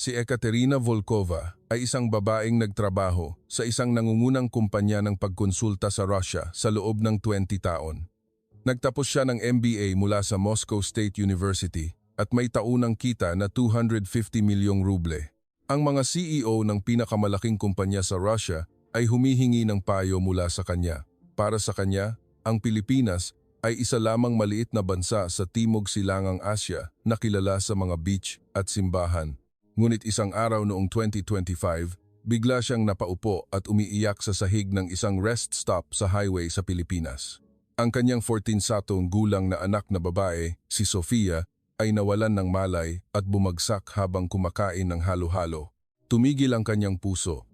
Si Ekaterina Volkova ay isang babaeng nagtrabaho sa isang nangungunang kumpanya ng pagkonsulta sa Russia sa loob ng 20 taon. Nagtapos siya ng MBA mula sa Moscow State University at may taunang kita na 250 milyong ruble. Ang mga CEO ng pinakamalaking kumpanya sa Russia ay humihingi ng payo mula sa kanya. Para sa kanya, ang Pilipinas ay isa lamang maliit na bansa sa Timog Silangang Asya na kilala sa mga beach at simbahan. Ngunit isang araw noong 2025, bigla siyang napaupo at umiiyak sa sahig ng isang rest stop sa highway sa Pilipinas. Ang kanyang 14 satong gulang na anak na babae, si Sofia, ay nawalan ng malay at bumagsak habang kumakain ng halo-halo. Tumigil ang kanyang puso.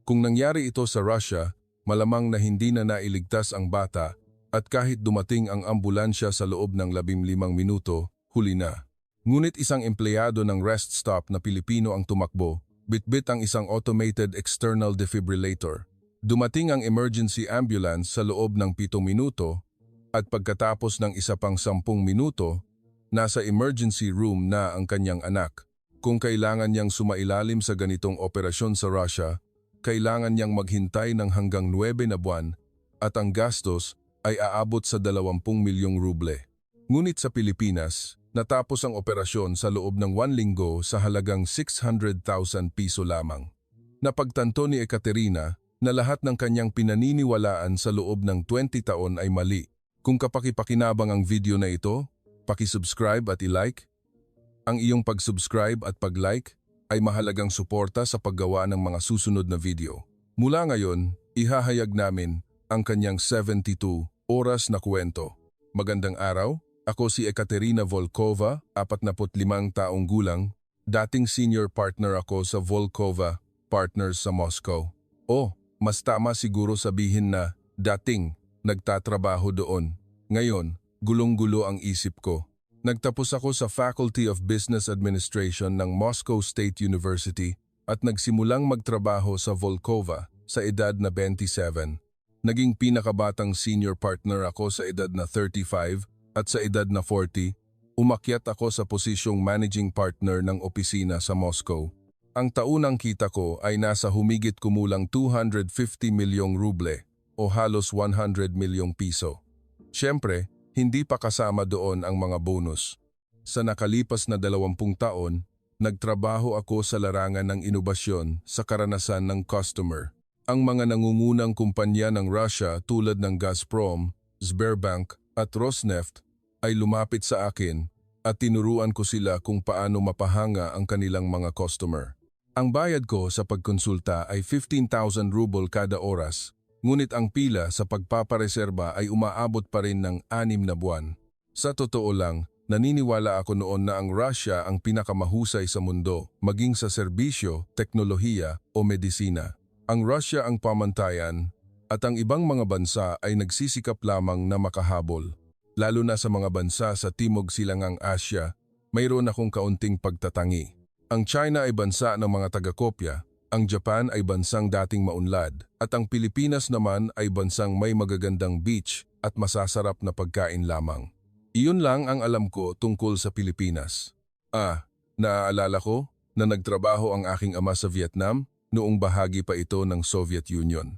Kung nangyari ito sa Russia, malamang na hindi na nailigtas ang bata at kahit dumating ang ambulansya sa loob ng 15 minuto, huli na. Ngunit isang empleyado ng rest stop na Pilipino ang tumakbo, bitbit ang isang automated external defibrillator. Dumating ang emergency ambulance sa loob ng 7 minuto at pagkatapos ng isa pang 10 minuto, nasa emergency room na ang kanyang anak. Kung kailangan niyang sumailalim sa ganitong operasyon sa Russia, kailangan niyang maghintay ng hanggang 9 na buwan at ang gastos ay aabot sa 20 milyong ruble. Ngunit sa Pilipinas, natapos ang operasyon sa loob ng 1 linggo sa halagang 600,000 piso lamang. Napagtanto ni Ekaterina na lahat ng kanyang pinaniniwalaan sa loob ng 20 taon ay mali. Kung kapakipakinabang ang video na ito, paki-subscribe at i-like. Ang iyong pag-subscribe at pag-like ay mahalagang suporta sa paggawa ng mga susunod na video. Mula ngayon, ihahayag namin ang kanyang 72 oras na kwento. Magandang araw. Ako si Ekaterina Volkova, 45 taong gulang. Dating senior partner ako sa Volkova Partners sa Moscow. Mas tama siguro sabihin na dating nagtatrabaho doon. Ngayon, gulong-gulo ang isip ko. Nagtapos ako sa Faculty of Business Administration ng Moscow State University at nagsimulang magtrabaho sa Volkova sa edad na 27. Naging pinakabatang senior partner ako sa edad na 35. At sa edad na 40, umakyat ako sa posisyong managing partner ng opisina sa Moscow. Ang taunang kita ko ay nasa humigit kumulang 250 milyong ruble o halos 100 milyong piso. Siyempre, hindi pa kasama doon ang mga bonus. Sa nakalipas na 20 taon, nagtrabaho ako sa larangan ng inobasyon sa karanasan ng customer. Ang mga nangungunang kumpanya ng Russia tulad ng Gazprom, Sberbank, at Rosneft ay lumapit sa akin at tinuruan ko sila kung paano mapahanga ang kanilang mga customer. Ang bayad ko sa pagkonsulta ay 15,000 ruble kada oras, ngunit ang pila sa pagpapareserba ay umaabot pa rin ng 6 na buwan. Sa totoo lang, naniniwala ako noon na ang Russia ang pinakamahusay sa mundo, maging sa serbisyo, teknolohiya o medisina. Ang Russia ang pamantayan, at ang ibang mga bansa ay nagsisikap lamang na makahabol. Lalo na sa mga bansa sa Timog Silangang Asya, mayroon akong kaunting pagtatangi. Ang China ay bansa ng mga taga-kopya, ang Japan ay bansang dating maunlad, at ang Pilipinas naman ay bansang may magagandang beach at masasarap na pagkain lamang. Iyon lang ang alam ko tungkol sa Pilipinas. Naaalala ko na nagtrabaho ang aking ama sa Vietnam noong bahagi pa ito ng Soviet Union.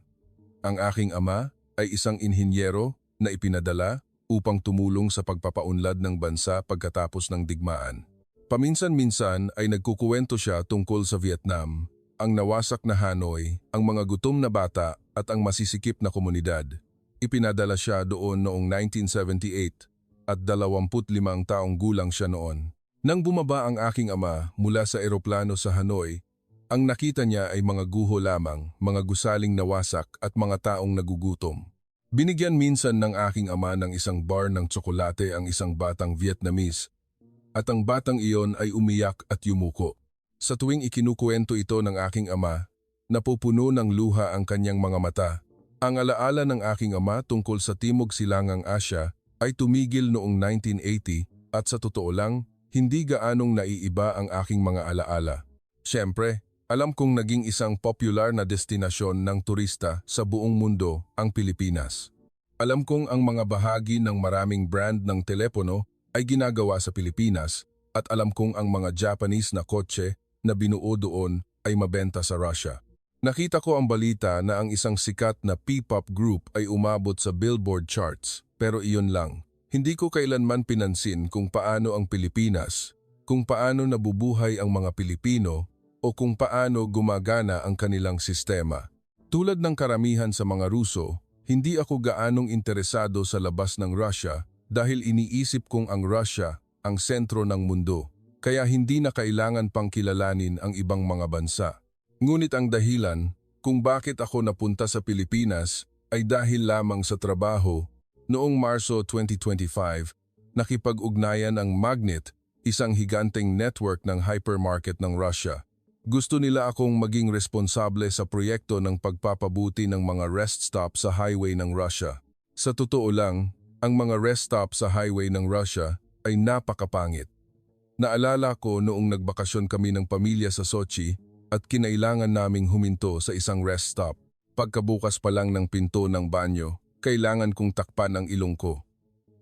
Ang aking ama ay isang inhinyero na ipinadala upang tumulong sa pagpapaunlad ng bansa pagkatapos ng digmaan. Paminsan-minsan ay nagkukuwento siya tungkol sa Vietnam, ang nawasak na Hanoi, ang mga gutom na bata at ang masisikip na komunidad. Ipinadala siya doon noong 1978 at 25 taong gulang siya noon. Nang bumaba ang aking ama mula sa eroplano sa Hanoi, ang nakita niya ay mga guho lamang, mga gusaling nawasak at mga taong nagugutom. Binigyan minsan ng aking ama ng isang bar ng tsokolate ang isang batang Vietnamese at ang batang iyon ay umiyak at yumuko. Sa tuwing ikinukuwento ito ng aking ama, napupuno ng luha ang kanyang mga mata. Ang alaala ng aking ama tungkol sa Timog Silangang Asya ay tumigil noong 1980 at sa totoo lang, hindi gaanong naiiba ang aking mga alaala. Siyempre, alam kong naging isang popular na destinasyon ng turista sa buong mundo ang Pilipinas. Alam kong ang mga bahagi ng maraming brand ng telepono ay ginagawa sa Pilipinas at alam kong ang mga Japanese na kotse, na binuo doon ay mabenta sa Russia. Nakita ko ang balita na ang isang sikat na P-pop group ay umabot sa Billboard charts, pero iyon lang. Hindi ko kailanman pinansin kung paano ang Pilipinas, kung paano nabubuhay ang mga Pilipino, o kung paano gumagana ang kanilang sistema. Tulad ng karamihan sa mga Ruso, hindi ako gaanong interesado sa labas ng Russia dahil iniisip kong ang Russia ang sentro ng mundo, kaya hindi na kailangan pang kilalanin ang ibang mga bansa. Ngunit ang dahilan kung bakit ako napunta sa Pilipinas ay dahil lamang sa trabaho. Noong Marso 2025, nakipag-ugnayan ang Magnet, isang higanteng network ng hypermarket ng Russia. Gusto nila akong maging responsable sa proyekto ng pagpapabuti ng mga rest stop sa highway ng Russia. Sa totoo lang, ang mga rest stop sa highway ng Russia ay napakapangit. Naalala ko noong nagbakasyon kami ng pamilya sa Sochi at kinailangan naming huminto sa isang rest stop. Pagkabukas pa lang ng pinto ng banyo, kailangan kong takpan ang ilong ko.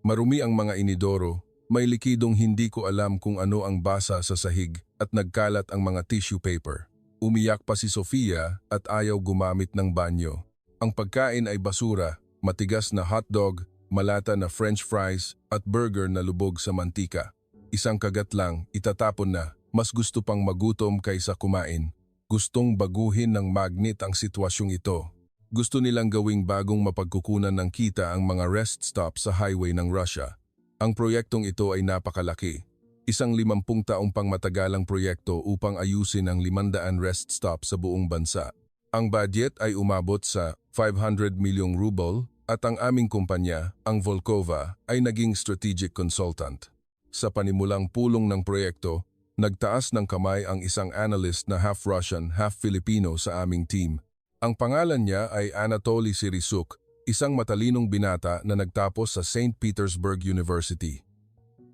Marumi ang mga inidoro, may likidong hindi ko alam kung ano ang basa sa sahig at nagkalat ang mga tissue paper. Umiyak pa si Sofia at ayaw gumamit ng banyo. Ang pagkain ay basura, matigas na hotdog, malata na french fries at burger na lubog sa mantika. Isang kagat lang, itatapon na. Mas gusto pang magutom kaysa kumain. Gustong baguhin ng Magnet ang sitwasyong ito. Gusto nilang gawing bagong mapagkukunan ng kita ang mga rest stop sa highway ng Russia. Ang proyektong ito ay napakalaki. Isang 50 taong pangmatagalang proyekto upang ayusin ang 500 rest stop sa buong bansa. Ang budget ay umabot sa 500 milyong ruble at ang aming kumpanya, ang Volkova, ay naging strategic consultant. Sa panimulang pulong ng proyekto, nagtaas ng kamay ang isang analyst na half Russian, half Filipino sa aming team. Ang pangalan niya ay Anatoly Sirisuk, isang matalinong binata na nagtapos sa St. Petersburg University.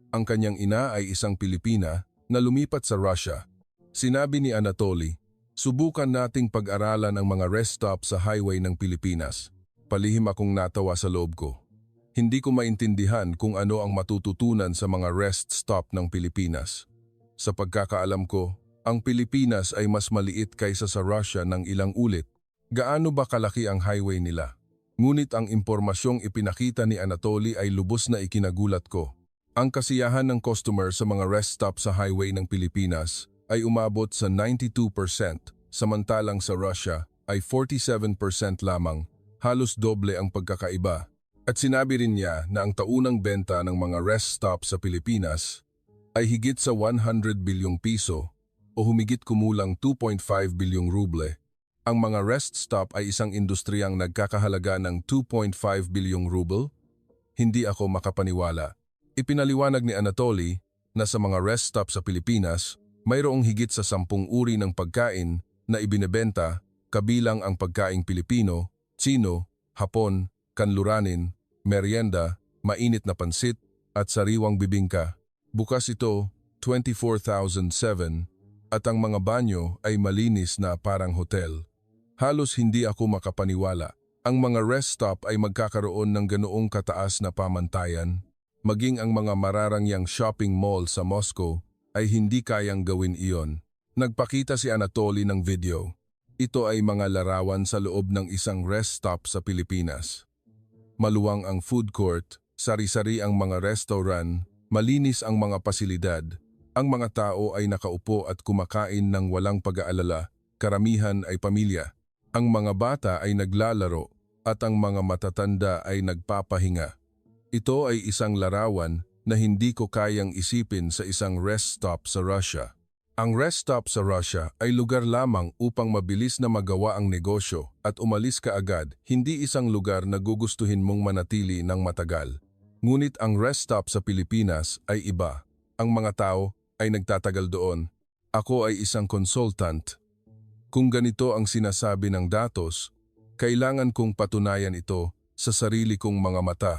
Ang kanyang ina ay isang Pilipina na lumipat sa Russia. Sinabi ni Anatoly, "Subukan nating pag-aralan ang mga rest stop sa highway ng Pilipinas." Palihim akong natawa sa loob ko. Hindi ko maintindihan kung ano ang matututunan sa mga rest stop ng Pilipinas. Sa pagkakaalam ko, ang Pilipinas ay mas maliit kaysa sa Russia ng ilang ulit. Gaano ba kalaki ang highway nila? Ngunit ang impormasyong ipinakita ni Anatoly ay lubos na ikinagulat ko. Ang kasiyahan ng customer sa mga rest stop sa highway ng Pilipinas ay umabot sa 92%, samantalang sa Russia ay 47% lamang, halos doble ang pagkakaiba. At sinabi rin niya na ang taunang benta ng mga rest stop sa Pilipinas ay higit sa 100 bilyong piso o humigit kumulang 2.5 bilyong ruble. Ang mga rest stop ay isang industriyang nagkakahalaga ng 2.5 bilyong ruble? Hindi ako makapaniwala. Ipinaliwanag ni Anatoly na sa mga rest stop sa Pilipinas, mayroong higit sa 10 uri ng pagkain na ibinebenta kabilang ang pagkaing Pilipino, Tsino, Hapon, kanluranin, merienda, mainit na pansit, at sariwang bibingka. Bukas ito, 24,007, at ang mga banyo ay malinis na parang hotel. Halos hindi ako makapaniwala. Ang mga rest stop ay magkakaroon ng ganoong kataas na pamantayan. Maging ang mga mararangyang shopping mall sa Moscow ay hindi kayang gawin iyon. Nagpakita si Anatoly ng video. Ito ay mga larawan sa loob ng isang rest stop sa Pilipinas. Maluwang ang food court, sari-sari ang mga restaurant, malinis ang mga pasilidad. Ang mga tao ay nakaupo at kumakain ng walang pag-aalala, karamihan ay pamilya. Ang mga bata ay naglalaro at ang mga matatanda ay nagpapahinga. Ito ay isang larawan na hindi ko kayang isipin sa isang rest stop sa Russia. Ang rest stop sa Russia ay lugar lamang upang mabilis na magawa ang negosyo at umalis ka agad, hindi isang lugar na gugustuhin mong manatili ng matagal. Ngunit ang rest stop sa Pilipinas ay iba. Ang mga tao ay nagtatagal doon. Ako ay isang consultant. Kung ganito ang sinasabi ng datos, kailangan kong patunayan ito sa sarili kong mga mata.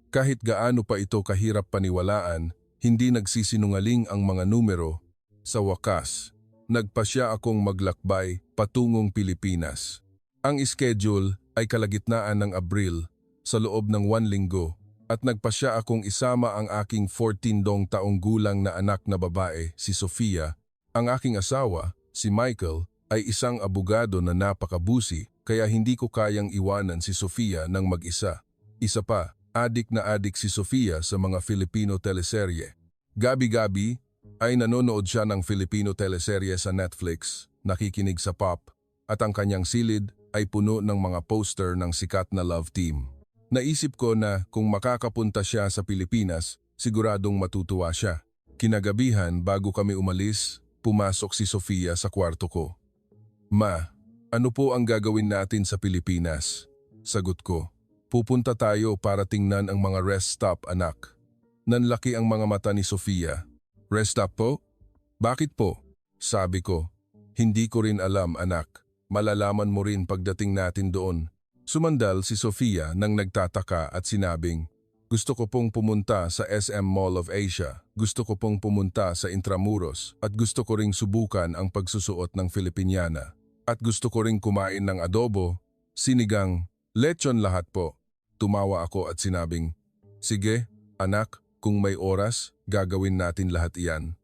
Kahit gaano pa ito kahirap paniwalaan, hindi nagsisinungaling ang mga numero. Sa wakas, nagpasya akong maglakbay patungong Pilipinas. Ang schedule ay kalagitnaan ng Abril sa loob ng 1 linggo at nagpasya akong isama ang aking 14 taong gulang na anak na babae, si Sofia, Ang aking asawa, si Michael, ay isang abogado na napakabusi kaya hindi ko kayang iwanan si Sofia ng mag-isa. Isa pa, adik na adik si Sofia sa mga Filipino teleserye. Gabi-gabi ay nanonood siya ng Filipino teleserye sa Netflix, nakikinig sa pop, at ang kanyang silid ay puno ng mga poster ng sikat na love team. Naisip ko na kung makakapunta siya sa Pilipinas, siguradong matutuwa siya. Kinagabihan bago kami umalis, pumasok si Sofia sa kwarto ko. "Ma, ano po ang gagawin natin sa Pilipinas?" Sagot ko. "Pupunta tayo para tingnan ang mga rest stop, anak." Nanlaki ang mga mata ni Sofia. "Rest stop po? Bakit po?" Sabi ko. "Hindi ko rin alam, anak. Malalaman mo rin pagdating natin doon." Sumandal si Sofia nang nagtataka at sinabing, "Gusto ko pong pumunta sa SM Mall of Asia, gusto ko pong pumunta sa Intramuros, at gusto ko ring subukan ang pagsusuot ng Filipiniana. At gusto ko ring kumain ng adobo, sinigang, lechon, lahat po." Tumawa ako at sinabing, "Sige, anak, kung may oras, gagawin natin lahat iyan."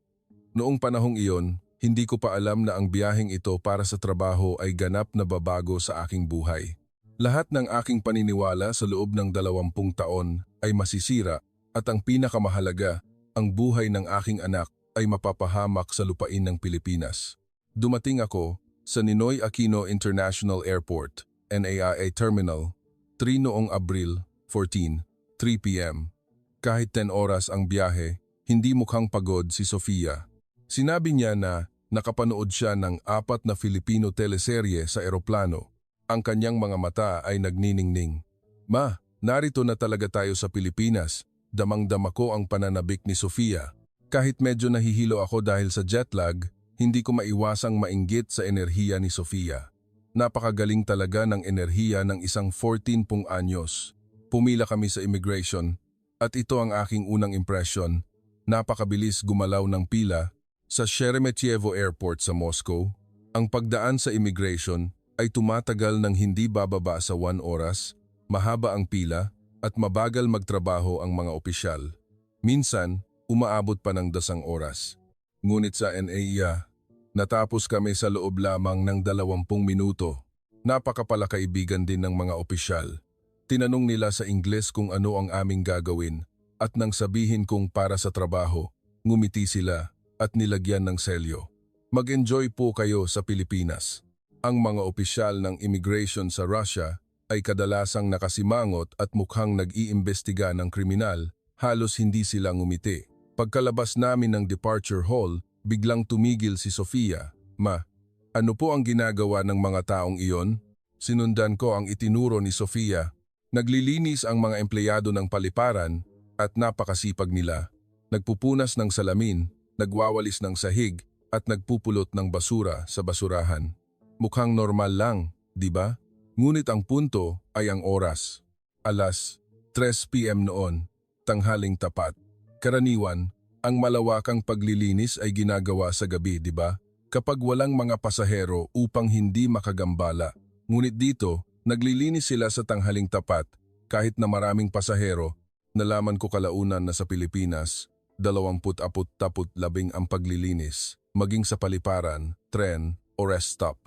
Noong panahong iyon, hindi ko pa alam na ang biyaheng ito para sa trabaho ay ganap na babago sa aking buhay. Lahat ng aking paniniwala sa loob ng 20 taon ay masisira at ang pinakamahalaga, ang buhay ng aking anak ay mapapahamak sa lupain ng Pilipinas. Dumating ako sa Ninoy Aquino International Airport, NAIA Terminal, 3 noong Abril 14, 3 p.m. Kahit 10 oras ang biyahe, hindi mukhang pagod si Sofia. Sinabi niya na nakapanood siya ng 4 na Filipino teleserye sa eroplano. Ang kanyang mga mata ay nagniningning. "Ma, narito na talaga tayo sa Pilipinas." Damang-dama ko ang pananabik ni Sofia. Kahit medyo nahihilo ako dahil sa jetlag, hindi ko maiwasang mainggit sa enerhiya ni Sofia. Napakagaling talaga ng enerhiya ng isang 14 anyos. Pumila kami sa immigration at ito ang aking unang impression. Napakabilis gumalaw ng pila sa Sheremetyevo Airport sa Moscow. Ang pagdaan sa immigration ay tumatagal ng hindi bababa sa 1 oras, mahaba ang pila at mabagal magtrabaho ang mga opisyal. Minsan, umaabot pa ng 10 oras. Ngunit sa NAIA, natapos kami sa loob lamang ng 20 minuto. Napakapalakaibigan din ng mga opisyal. Tinanong nila sa Ingles kung ano ang aming gagawin at nang sabihin kong para sa trabaho, ngumiti sila at nilagyan ng selyo. "Mag-enjoy po kayo sa Pilipinas." Ang mga opisyal ng immigration sa Russia ay kadalasang nakasimangot at mukhang nag-iimbestiga ng kriminal, halos hindi sila ngumiti. Pagkalabas namin ng departure hall, biglang tumigil si Sofia. "Ma, ano po ang ginagawa ng mga taong iyon?" Sinundan ko ang itinuro ni Sofia. Naglilinis ang mga empleyado ng paliparan at napakasipag nila. Nagpupunas ng salamin, nagwawalis ng sahig at nagpupulot ng basura sa basurahan. Mukhang normal lang, di ba? Ngunit ang punto ay ang oras. Alas 3 p.m. noon, tanghaling tapat. Karaniwan, ang malawakang paglilinis ay ginagawa sa gabi, di ba? Kapag walang mga pasahero upang hindi makagambala. Ngunit dito, naglilinis sila sa tanghaling tapat kahit na maraming pasahero. Nalaman ko kalaunan na sa Pilipinas, 20-40 ang paglilinis, maging sa paliparan, tren o rest stop.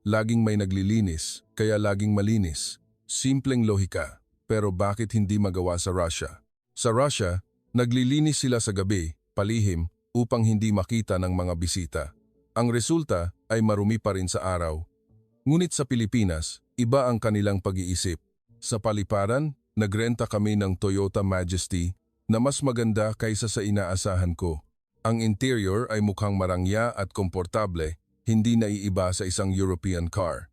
Laging may naglilinis, kaya laging malinis. Simpleng lohika, pero bakit hindi magawa sa Russia? Sa Russia, naglilinis sila sa gabi, palihim, upang hindi makita ng mga bisita. Ang resulta ay marumi pa rin sa araw. Ngunit sa Pilipinas, iba ang kanilang pag-iisip. Sa paliparan, nagrenta kami ng Toyota Majesty na mas maganda kaysa sa inaasahan ko. Ang interior ay mukhang marangya at komportable, hindi naiiba sa isang European car.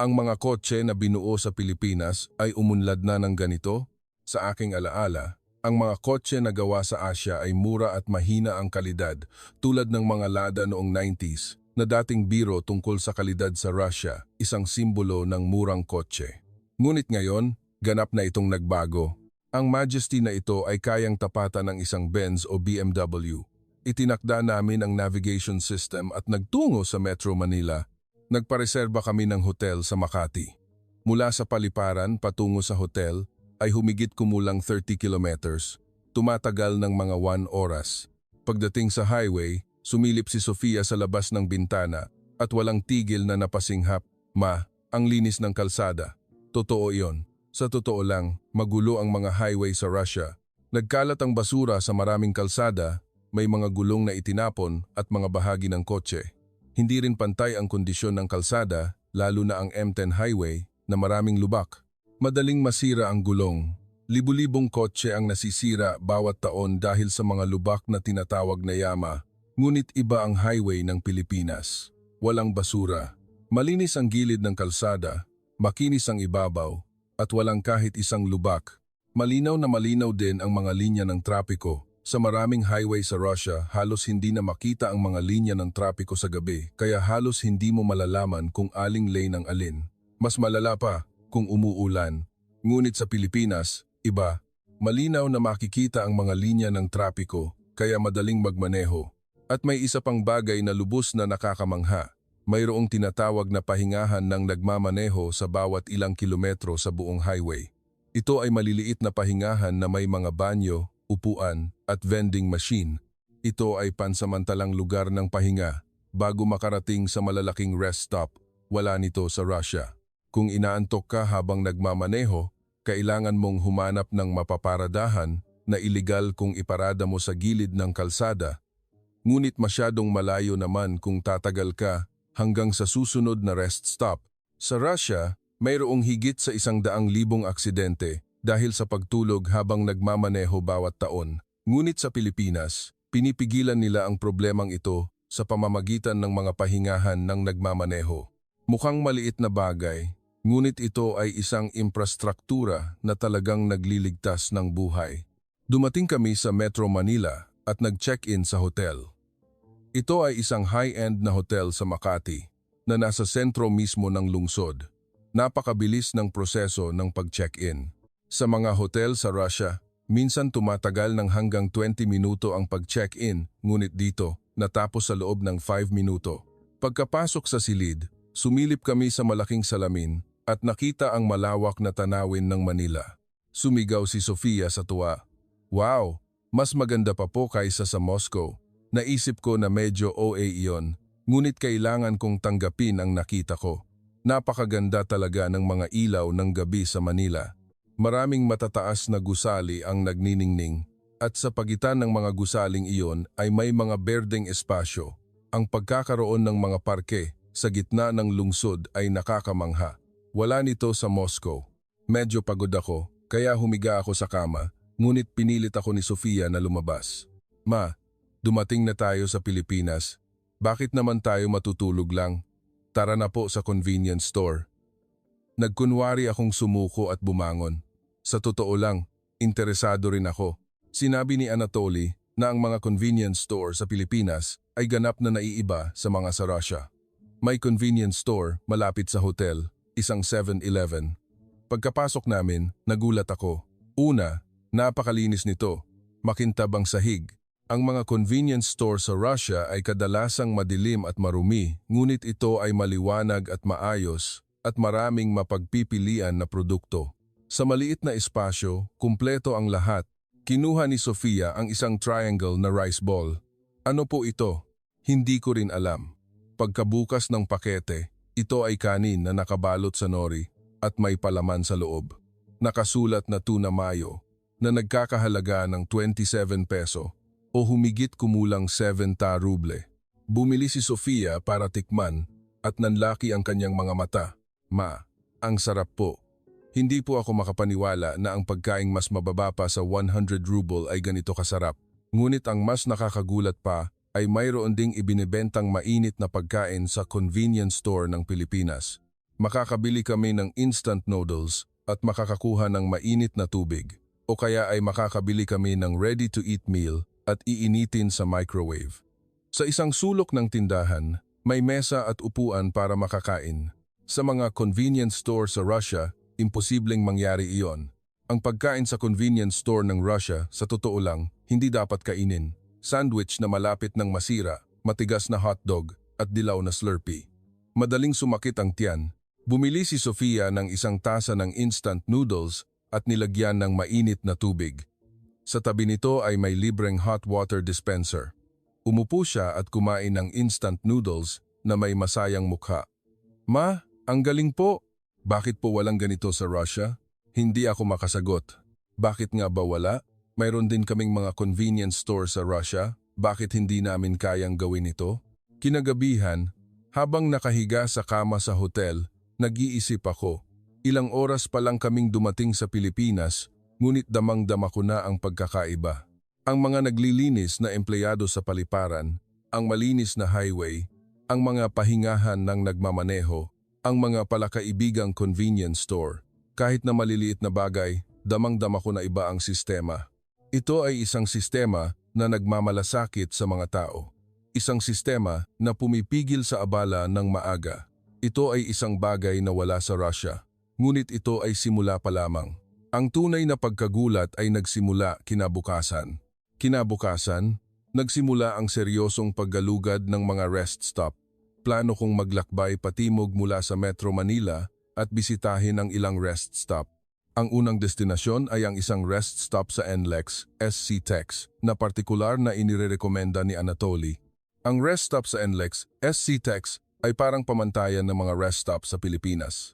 Ang mga kotse na binuo sa Pilipinas ay umunlad na ng ganito. Sa aking alaala, ang mga kotse na gawa sa Asya ay mura at mahina ang kalidad, tulad ng mga Lada noong 90s na dating biro tungkol sa kalidad sa Russia, isang simbolo ng murang kotse. Ngunit ngayon, ganap na itong nagbago. Ang Majesty na ito ay kayang tapatan ng isang Benz o BMW. Itinakda namin ang navigation system at nagtungo sa Metro Manila. Nagpareserba kami ng hotel sa Makati. Mula sa paliparan patungo sa hotel ay humigit kumulang 30 kilometers. Tumatagal ng mga 1 oras. Pagdating sa highway, Sumilip si Sofia sa labas ng bintana at walang tigil na napasinghap. Ma, ang linis ng kalsada. Totoo iyon. Sa totoo lang, magulo ang mga highway sa Russia. Nagkalat ang basura sa maraming kalsada, may mga gulong na itinapon at mga bahagi ng kotse. Hindi rin pantay ang kondisyon ng kalsada, lalo na ang M10 highway na maraming lubak. Madaling masira ang gulong. Libu-libong kotse ang nasisira bawat taon dahil sa mga lubak na tinatawag na yama. Ngunit iba ang highway ng Pilipinas. Walang basura. Malinis ang gilid ng kalsada, makinis ang ibabaw, at walang kahit isang lubak. Malinaw na malinaw din ang mga linya ng trapiko. Sa maraming highway sa Russia, halos hindi na makita ang mga linya ng trapiko sa gabi, kaya halos hindi mo malalaman kung aling lane ang alin. Mas malala pa kung umuulan. Ngunit sa Pilipinas, iba. Malinaw na makikita ang mga linya ng trapiko, kaya madaling magmaneho. At may isa pang bagay na lubos na nakakamangha. Mayroong tinatawag na pahingahan ng nagmamaneho sa bawat ilang kilometro sa buong highway. Ito ay maliliit na pahingahan na may mga banyo, upuan at vending machine. Ito ay pansamantalang lugar ng pahinga bago makarating sa malalaking rest stop. Wala nito sa Russia. Kung inaantok ka habang nagmamaneho, kailangan mong humanap ng mapaparadahan na iligal kung iparada mo sa gilid ng kalsada. Ngunit masyadong malayo naman kung tatagal ka hanggang sa susunod na rest stop. Sa Russia, mayroong higit sa 100,000 aksidente dahil sa pagtulog habang nagmamaneho bawat taon. Ngunit sa Pilipinas, pinipigilan nila ang problemang ito sa pamamagitan ng mga pahingahan ng nagmamaneho. Mukhang maliit na bagay, ngunit ito ay isang infrastruktura na talagang nagliligtas ng buhay. Dumating kami sa Metro Manila at nag-check-in sa hotel. Ito ay isang high-end na hotel sa Makati na nasa sentro mismo ng lungsod. Napakabilis ng proseso ng pag-check-in. Sa mga hotel sa Russia, minsan tumatagal ng hanggang 20 minuto ang pag-check-in, ngunit dito, natapos sa loob ng 5 minuto. Pagkapasok sa silid, sumilip kami sa malaking salamin at nakita ang malawak na tanawin ng Manila. Sumigaw si Sofia sa tuwa. Wow, mas maganda pa po kaysa sa Moscow. Naisip ko na medyo OA iyon, ngunit kailangan kong tanggapin ang nakita ko. Napakaganda talaga ng mga ilaw ng gabi sa Manila. Maraming matataas na gusali ang nagniningning at sa pagitan ng mga gusaling iyon ay may mga berdeng espasyo. Ang pagkakaroon ng mga parke sa gitna ng lungsod ay nakakamangha. Wala nito sa Moscow. Medyo pagod ako, kaya humiga ako sa kama, ngunit pinilit ako ni Sofia na lumabas. Ma, dumating na tayo sa Pilipinas. Bakit naman tayo matutulog lang? Tara na po sa convenience store. Nagkunwari akong sumuko at bumangon. Sa totoo lang, interesado rin ako. Sinabi ni Anatoly na ang mga convenience store sa Pilipinas ay ganap na naiiba sa mga sa Russia. May convenience store malapit sa hotel, isang 7-Eleven. Pagkapasok namin, nagulat ako. Una, napakalinis nito. Makintab ang sahig. Ang mga convenience store sa Russia ay kadalasang madilim at marumi, ngunit ito ay maliwanag at maayos at maraming mapagpipilian na produkto. Sa maliit na espasyo, kumpleto ang lahat. Kinuha ni Sofia ang isang triangle na rice ball. Ano po ito? Hindi ko rin alam. Pagkabukas ng pakete, ito ay kanin na nakabalot sa nori at may palaman sa loob. Nakasulat na tuna mayo na nagkakahalaga ng 27 peso o humigit kumulang 7 ruble. Bumili si Sofia para tikman at nanlaki ang kanyang mga mata. Ma, ang sarap po. Hindi po ako makapaniwala na ang pagkaing mas mababa pa sa 100 ruble ay ganito kasarap. Ngunit ang mas nakakagulat pa ay mayroon ding ibinebentang mainit na pagkain sa convenience store ng Pilipinas. Makakabili kami ng instant noodles at makakakuha ng mainit na tubig. O kaya ay makakabili kami ng ready-to-eat meal at iinitin sa microwave. Sa isang sulok ng tindahan, may mesa at upuan para makakain. Sa mga convenience store sa Russia, imposibleng mangyari iyon. Ang pagkain sa convenience store ng Russia, sa totoo lang, hindi dapat kainin. Sandwich na malapit ng masira, matigas na hotdog, at dilaw na Slurpee. Madaling sumakit ang tiyan. Bumili si Sofia ng isang tasa ng instant noodles at nilagyan ng mainit na tubig. Sa tabi nito ay may libreng hot water dispenser. Umupo siya at kumain ng instant noodles na may masayang mukha. Ma, ang galing po. Bakit po walang ganito sa Russia? Hindi ako makasagot. Bakit nga ba wala? Mayroon din kaming mga convenience store sa Russia. Bakit hindi namin kayang gawin ito? Kinagabihan, habang nakahiga sa kama sa hotel, nag-iisip ako. Ilang oras pa lang kaming dumating sa Pilipinas, ngunit damang-dama ko na ang pagkakaiba. Ang mga naglilinis na empleyado sa paliparan, ang malinis na highway, ang mga pahingahan ng nagmamaneho, ang mga palakaibigang convenience store. Kahit na maliliit na bagay, damang-dama ko na iba ang sistema. Ito ay isang sistema na nagmamalasakit sa mga tao. Isang sistema na pumipigil sa abala ng maaga. Ito ay isang bagay na wala sa Russia, ngunit ito ay simula pa lamang. Ang tunay na pagkagulat ay nagsimula kinabukasan. Kinabukasan, nagsimula ang seryosong paggalugad ng mga rest stop. Plano kong maglakbay patimog mula sa Metro Manila at bisitahin ang ilang rest stop. Ang unang destinasyon ay ang isang rest stop sa NLEX, SC Tex, na partikular na inirekomenda ni Anatoly. Ang rest stop sa NLEX, SC Tex, ay parang pamantayan ng mga rest stop sa Pilipinas.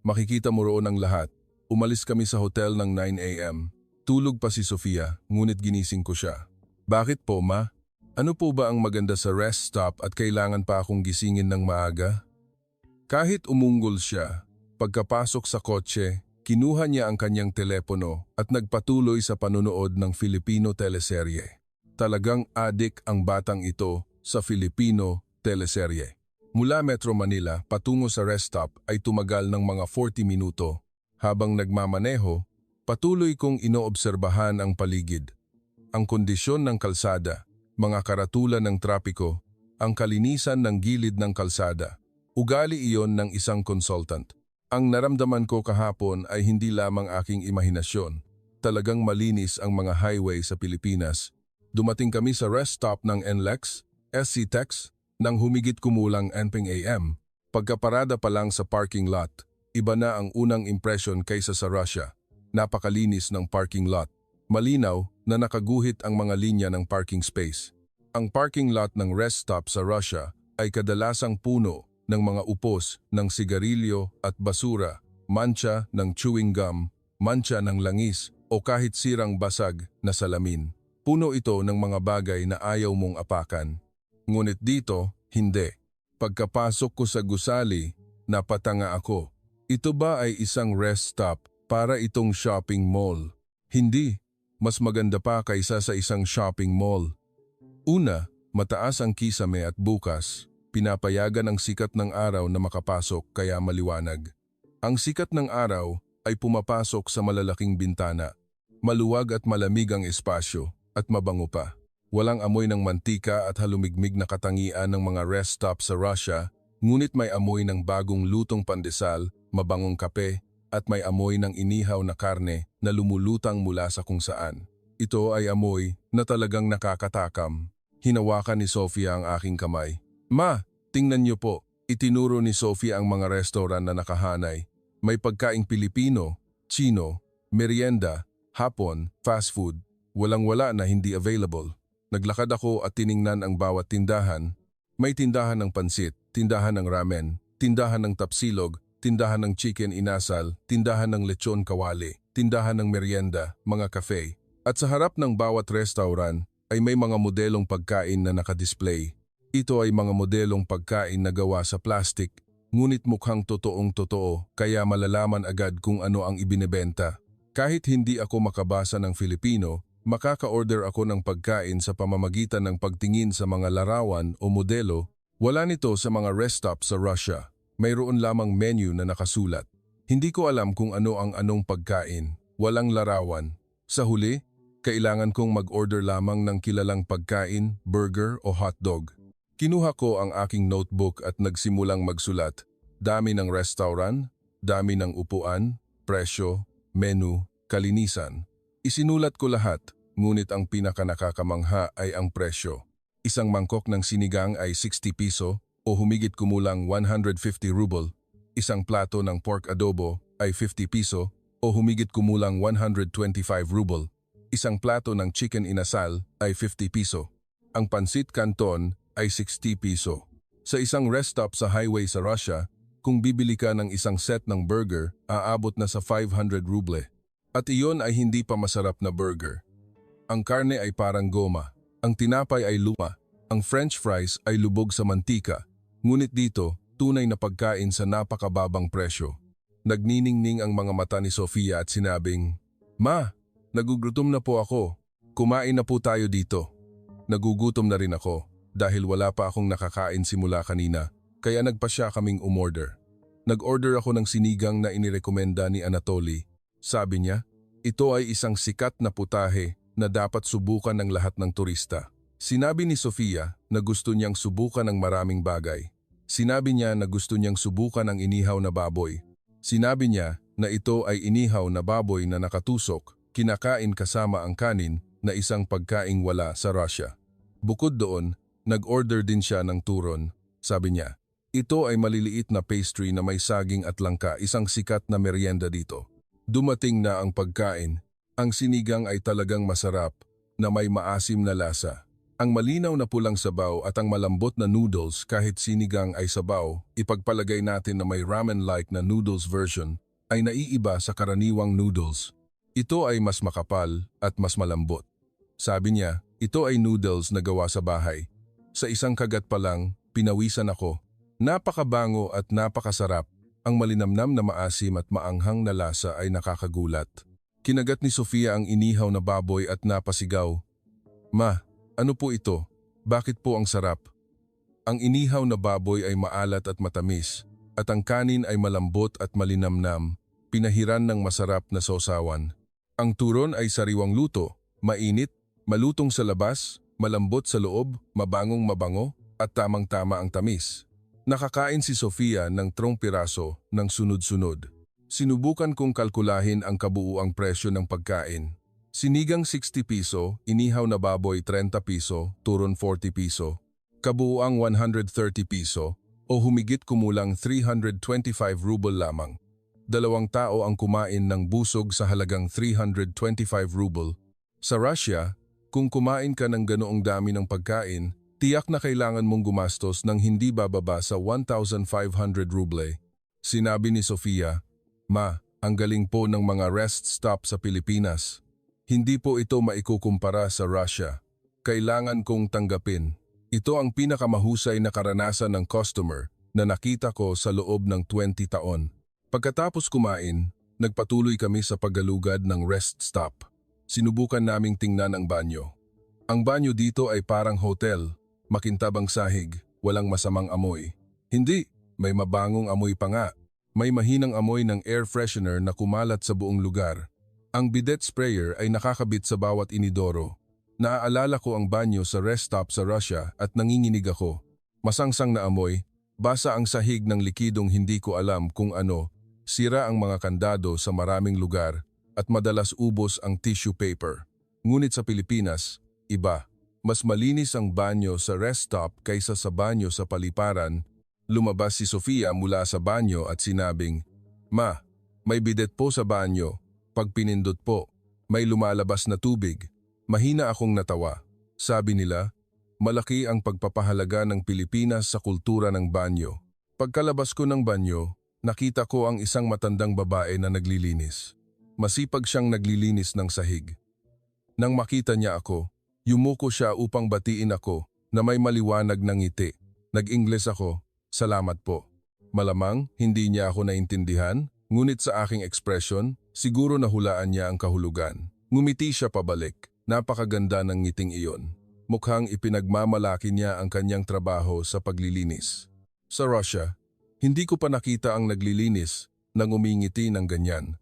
Makikita mo roon ang lahat. Umalis kami sa hotel ng 9 a.m. Tulog pa si Sofia, ngunit ginising ko siya. Bakit po, ma? Ano po ba ang maganda sa rest stop at kailangan pa akong gisingin ng maaga? Kahit umunggol siya, pagkapasok sa kotse, kinuha niya ang kanyang telepono at nagpatuloy sa panunood ng Filipino teleserye. Talagang adik ang batang ito sa Filipino teleserye. Mula Metro Manila patungo sa rest stop ay tumagal ng mga 40 minuto. Habang nagmamaneho, patuloy kong inoobserbahan ang paligid. Ang kondisyon ng kalsada, mga karatulan ng trapiko, ang kalinisan ng gilid ng kalsada. Ugali iyon ng isang consultant. Ang naramdaman ko kahapon ay hindi lamang aking imahinasyon. Talagang malinis ang mga highway sa Pilipinas. Dumating kami sa rest stop ng NLEX, SC Tex, nang humigit kumulang 9 a.m. Pagkaparada pa lang sa parking lot, iba na ang unang impresyon kaysa sa Russia. Napakalinis ng parking lot. Malinaw na nakaguhit ang mga linya ng parking space. Ang parking lot ng rest stop sa Russia ay kadalasang puno ng mga upos ng sigarilyo at basura, mancha ng chewing gum, mancha ng langis o kahit sirang basag na salamin. Puno ito ng mga bagay na ayaw mong apakan. Ngunit dito, hindi. Pagkapasok ko sa gusali, napatanga ako. Ito ba ay isang rest stop para itong shopping mall? Hindi. Mas maganda pa kaysa sa isang shopping mall. Una, mataas ang kisame at bukas. Pinapayagan ang sikat ng araw na makapasok kaya maliwanag. Ang sikat ng araw ay pumapasok sa malalaking bintana. Maluwag at malamig ang espasyo at mabango pa. Walang amoy ng mantika at halumigmig na katangian ng mga rest stop sa Russia, ngunit may amoy ng bagong lutong pandesal, mabangong kape, at may amoy ng inihaw na karne na lumulutang mula sa kung saan. Ito ay amoy na talagang nakakatakam. Hinawakan ni Sofia ang aking kamay. Ma, tingnan niyo po. Itinuro ni Sofia ang mga restaurant na nakahanay. May pagkaing Pilipino, Chino, merienda, hapon, fast food. Walang-wala na hindi available. Naglakad ako at tiningnan ang bawat tindahan. May tindahan ng pansit, tindahan ng ramen, tindahan ng tapsilog, tindahan ng chicken inasal, tindahan ng lechon kawali, tindahan ng merienda, mga cafe. At sa harap ng bawat restaurant ay may mga modelong pagkain na nakadisplay. Ito ay mga modelong pagkain na gawa sa plastic, ngunit mukhang totoong-totoo kaya malalaman agad kung ano ang ibinebenta. Kahit hindi ako makabasa ng Filipino, makaka-order ako ng pagkain sa pamamagitan ng pagtingin sa mga larawan o modelo. Wala nito sa mga rest stop sa Russia. Mayroon lamang menu na nakasulat. Hindi ko alam kung ano ang anong pagkain. Walang larawan. Sa huli, kailangan kong mag-order lamang ng kilalang pagkain, burger o hotdog. Kinuha ko ang aking notebook at nagsimulang magsulat. Dami ng restaurant, dami ng upuan, presyo, menu, kalinisan. Isinulat ko lahat, ngunit ang pinakanakakamangha ay ang presyo. Isang mangkok ng sinigang ay 60 piso o humigit kumulang 150 ruble. Isang plato ng pork adobo ay 50 piso o humigit kumulang 125 ruble. Isang plato ng chicken inasal ay 50 piso. Ang pansit canton ay 60 piso. Sa isang rest stop sa highway sa Russia, kung bibili ka ng isang set ng burger, aabot na sa 500 ruble. At iyon ay hindi pa masarap na burger. Ang karne ay parang goma, ang tinapay ay luma, ang french fries ay lubog sa mantika. Ngunit dito, tunay na pagkain sa napakababang presyo. Nagniningning ang mga mata ni Sofia at sinabing, "Ma, nagugutom na po ako. Kumain na po tayo dito." Nagugutom na rin ako dahil wala pa akong nakakain simula kanina, kaya nagpasya kaming umorder. Nag-order ako ng sinigang na inirekomenda ni Anatoly. Sabi niya, ito ay isang sikat na putahe na dapat subukan ng lahat ng turista. Sinabi ni Sofia na gusto niyang subukan ng maraming bagay. Sinabi niya na gusto niyang subukan ang inihaw na baboy. Sinabi niya na ito ay inihaw na baboy na nakatusok, kinakain kasama ang kanin na isang pagkaing wala sa Russia. Bukod doon, nag-order din siya ng turon. Sabi niya, ito ay maliliit na pastry na may saging at langka, isang sikat na merienda dito. Dumating na ang pagkain. Ang sinigang ay talagang masarap na may maasim na lasa. Ang malinaw na pulang sabaw at ang malambot na noodles kahit sinigang ay sabaw, ipagpalagay natin na may ramen-like na noodles version, ay naiiba sa karaniwang noodles. Ito ay mas makapal at mas malambot. Sabi niya, ito ay noodles na gawa sa bahay. Sa isang kagat pa lang, pinawisan ako. Napakabango at napakasarap. Ang malinamnam na maasim at maanghang na lasa ay nakakagulat. Kinagat ni Sofia ang inihaw na baboy at napasigaw. Ma, ano po ito? Bakit po ang sarap? Ang inihaw na baboy ay maalat at matamis, at ang kanin ay malambot at malinamnam, pinahiran ng masarap na sausawan. Ang turon ay sariwang luto, mainit, malutong sa labas, malambot sa loob, mabangong mabango, at tamang-tama ang tamis. Nakakain si Sofia ng 3 piraso ng sunod-sunod. Sinubukan kong kalkulahin ang kabuuang presyo ng pagkain. Sinigang 60 piso, inihaw na baboy 30 piso, turon 40 piso, kabuuang 130 piso, o humigit kumulang 325 ruble lamang. 2 tao ang kumain ng busog sa halagang 325 ruble. Sa Russia, kung kumain ka ng ganoong dami ng pagkain, tiyak na kailangan mong gumastos ng hindi bababa sa 1,500 ruble. Sinabi ni Sofia, Ma, ang galing po ng mga rest stop sa Pilipinas. Hindi po ito maikukumpara sa Russia. Kailangan kong tanggapin. Ito ang pinakamahusay na karanasan ng customer na nakita ko sa loob ng 20 taon. Pagkatapos kumain, nagpatuloy kami sa paggalugad ng rest stop. Sinubukan naming tingnan ang banyo. Ang banyo dito ay parang hotel, makintab ang sahig, walang masamang amoy. Hindi, may mabangong amoy pa nga. May mahinang amoy ng air freshener na kumalat sa buong lugar. Ang bidet sprayer ay nakakabit sa bawat inidoro. Naaalala ko ang banyo sa rest stop sa Russia at nanginginig ako. Masangsang na amoy, basa ang sahig ng likidong hindi ko alam kung ano, sira ang mga kandado sa maraming lugar at madalas ubos ang tissue paper. Ngunit sa Pilipinas, iba. Mas malinis ang banyo sa rest stop kaysa sa banyo sa paliparan. Lumabas si Sofia mula sa banyo at sinabing, Ma, may bidet po sa banyo. Pag pinindot po, may lumalabas na tubig. Mahina akong natawa. Sabi nila, malaki ang pagpapahalaga ng Pilipinas sa kultura ng banyo. Pagkalabas ko ng banyo, nakita ko ang isang matandang babae na naglilinis. Masipag siyang naglilinis ng sahig. Nang makita niya ako, yumuko siya upang batiin ako na may maliwanag na ngiti. Nag-Ingles ako, salamat po. Malamang hindi niya ako naintindihan, ngunit sa aking ekspresyon, siguro nahulaan niya ang kahulugan. Ngumiti siya pabalik. Napakaganda ng ngiting iyon. Mukhang ipinagmamalaki niya ang kanyang trabaho sa paglilinis. Sa Russia, hindi ko pa nakita ang naglilinis nang umingiti ng ganyan.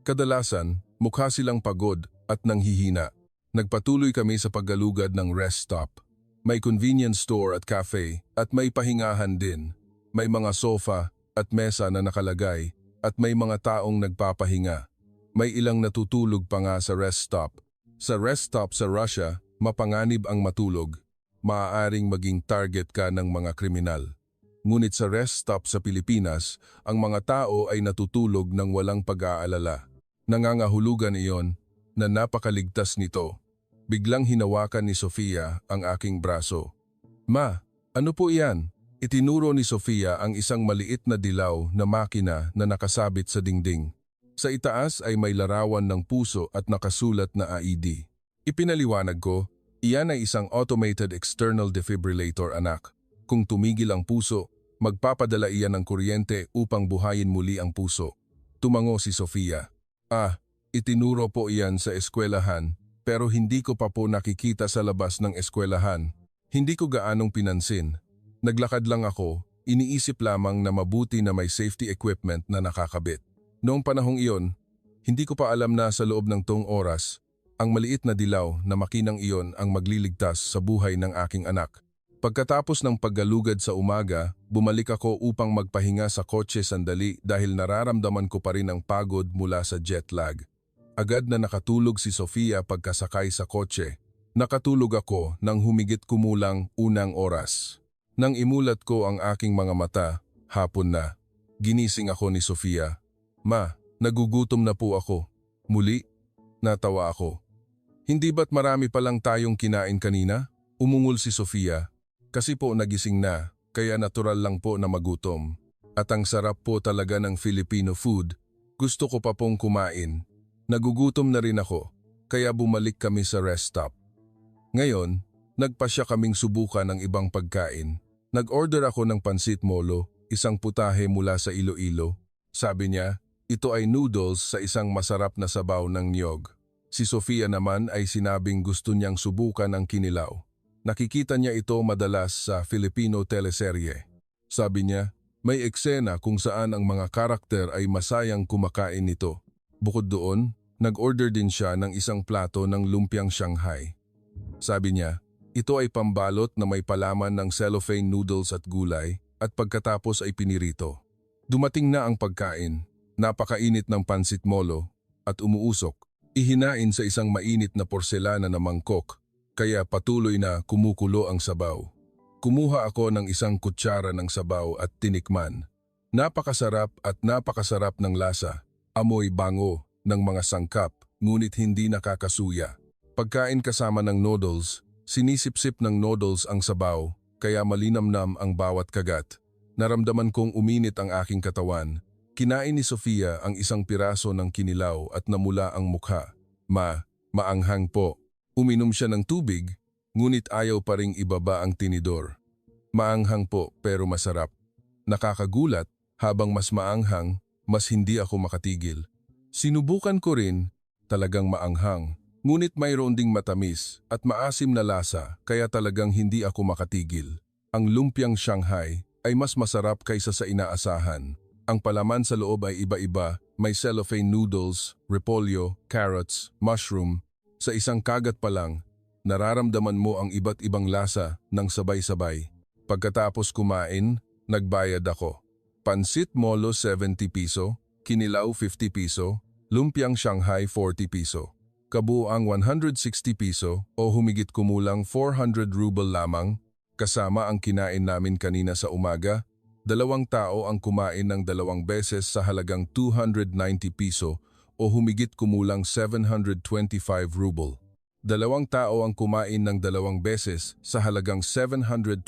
Kadalasan, mukha silang pagod at nanghihina. Nagpatuloy kami sa paggalugad ng rest stop. May convenience store at cafe at may pahingahan din. May mga sofa at mesa na nakalagay at may mga taong nagpapahinga. May ilang natutulog pa nga sa rest stop. Sa rest stop sa Russia, mapanganib ang matulog. Maaaring maging target ka ng mga kriminal. Ngunit sa rest stop sa Pilipinas, ang mga tao ay natutulog ng walang pag-aalala. Nangangahulugan iyon na napakaligtas nito. Biglang hinawakan ni Sofia ang aking braso. Ma, ano po iyan? Itinuro ni Sofia ang isang maliit na dilaw na makina na nakasabit sa dingding. Sa itaas ay may larawan ng puso at nakasulat na AED. Ipinaliwanag ko, iyan ay isang automated external defibrillator anak. Kung tumigil ang puso, magpapadala iyan ng kuryente upang buhayin muli ang puso. Tumango si Sofia. Itinuro po iyan sa eskwelahan pero hindi ko pa po nakikita sa labas ng eskwelahan. Hindi ko gaanong pinansin. Naglakad lang ako, iniisip lamang na mabuti na may safety equipment na nakakabit. Noong panahong iyon, hindi ko pa alam na sa loob ng 2 oras, ang maliit na dilaw na makinang iyon ang magliligtas sa buhay ng aking anak. Pagkatapos ng paggalugad sa umaga, bumalik ako upang magpahinga sa kotse sandali dahil nararamdaman ko pa rin ang pagod mula sa jet lag. Agad na nakatulog si Sofia pagkasakay sa kotse. Nakatulog ako nang humigit kumulang 1 oras. Nang imulat ko ang aking mga mata, hapon na. Ginising ako ni Sofia. Ma, nagugutom na po ako. Muli, natawa ako. Hindi ba't marami pa lang tayong kinain kanina? Umungol si Sofia. Kasi po nagising na, kaya natural lang po na magutom. At ang sarap po talaga ng Filipino food. Gusto ko pa pong kumain. Nagugutom na rin ako, kaya bumalik kami sa rest stop. Ngayon, nagpasya kaming subukan ng ibang pagkain. Nag-order ako ng pansit molo, isang putahe mula sa Iloilo. Sabi niya, ito ay noodles sa isang masarap na sabaw ng niyog. Si Sofia naman ay sinabing gusto niyang subukan ang kinilaw. Nakikita niya ito madalas sa Filipino teleserye. Sabi niya, may eksena kung saan ang mga karakter ay masayang kumakain nito. Bukod doon, nag-order din siya ng isang plato ng lumpiang Shanghai. Sabi niya, ito ay pambalot na may palaman ng cellophane noodles at gulay at pagkatapos ay pinirito. Dumating na ang pagkain, napakainit ng pansit molo at umuusok. Ihinain sa isang mainit na porselana na mangkok, kaya patuloy na kumukulo ang sabaw. Kumuha ako ng isang kutsara ng sabaw at tinikman. Napakasarap at napakasarap ng lasa. Amoy bango ng mga sangkap, ngunit hindi nakakasuya. Pagkain kasama ng noodles, sinisipsip ng noodles ang sabaw, kaya malinamnam ang bawat kagat. Naramdaman kong uminit ang aking katawan. Kinain ni Sofia ang isang piraso ng kinilaw at namula ang mukha. Maanghang po. Uminom siya ng tubig, ngunit ayaw pa ring ibaba ang tinidor. Maanghang po pero masarap. Nakakagulat, habang mas maanghang, mas hindi ako makatigil. Sinubukan ko rin, talagang maanghang, ngunit mayroon ding matamis at maasim na lasa kaya talagang hindi ako makatigil. Ang lumpiang Shanghai ay mas masarap kaysa sa inaasahan. Ang palaman sa loob ay iba-iba, may cellophane noodles, repolyo, carrots, mushroom. Sa isang kagat pa lang, nararamdaman mo ang iba't ibang lasa ng sabay-sabay. Pagkatapos kumain, nagbayad ako. Pansit molo 70 piso, kinilaw 50 piso, lumpiang Shanghai 40 piso. Kabuang 160 piso o humigit kumulang 400 ruble lamang, kasama ang kinain namin kanina sa umaga. 2 tao ang kumain ng 2 beses sa halagang 290 piso o humigit kumulang 725 ruble. 2 tao ang kumain ng 2 beses sa halagang 725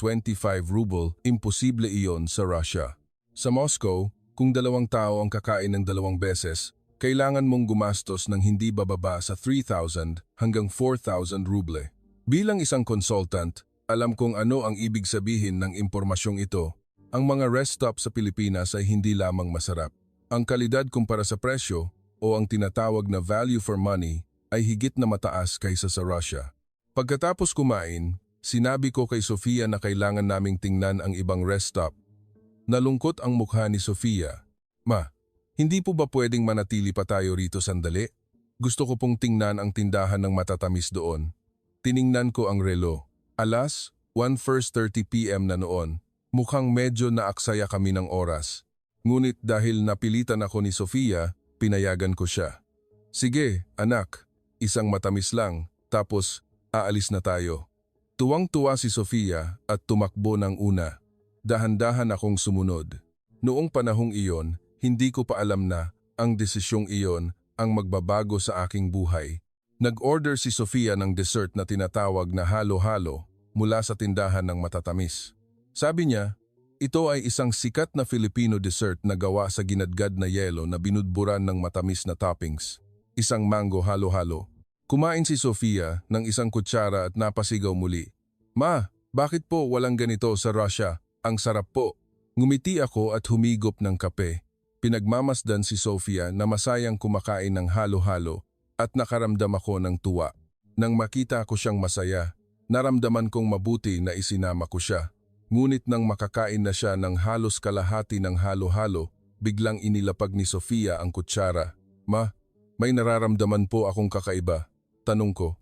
ruble, imposible iyon sa Russia. Sa Moscow, kung 2 tao ang kakain ng 2 beses, kailangan mong gumastos ng hindi bababa sa 3,000 hanggang 4,000 ruble. Bilang isang consultant, alam kong ano ang ibig sabihin ng impormasyong ito. Ang mga rest stop sa Pilipinas ay hindi lamang masarap. Ang kalidad kumpara sa presyo o ang tinatawag na value for money ay higit na mataas kaysa sa Russia. Pagkatapos kumain, sinabi ko kay Sofia na kailangan naming tingnan ang ibang rest stop. Nalungkot ang mukha ni Sofia. Ma, hindi po ba pwedeng manatili pa tayo rito sandali? Gusto ko pong tingnan ang tindahan ng matatamis doon. Tiningnan ko ang relo. Alas 1:30 p.m. na noon. Mukhang medyo naaksaya kami ng oras. Ngunit dahil napilitan ako ni Sofia, pinayagan ko siya. Sige, anak, isang matamis lang, tapos aalis na tayo. Tuwang-tuwa si Sofia at tumakbo ng una. Dahan-dahan akong sumunod. Noong panahong iyon, hindi ko pa alam na ang desisyong iyon ang magbabago sa aking buhay. Nag-order si Sofia ng dessert na tinatawag na halo-halo mula sa tindahan ng matatamis. Sabi niya, ito ay isang sikat na Filipino dessert na gawa sa ginadgad na yelo na binudburan ng matamis na toppings. Isang mango halo-halo. Kumain si Sofia ng isang kutsara at napasigaw muli. Ma, bakit po walang ganito sa Russia? Ang sarap po. Ngumiti ako at humigop ng kape. Pinagmamasdan si Sofia na masayang kumakain ng halo-halo at nakaramdam ako ng tuwa. Nang makita ko siyang masaya, naramdaman kong mabuti na isinama ko siya. Ngunit nang makakain na siya ng halos kalahati ng halo-halo, biglang inilapag ni Sofia ang kutsara. Ma, may nararamdaman po akong kakaiba. Tanong ko,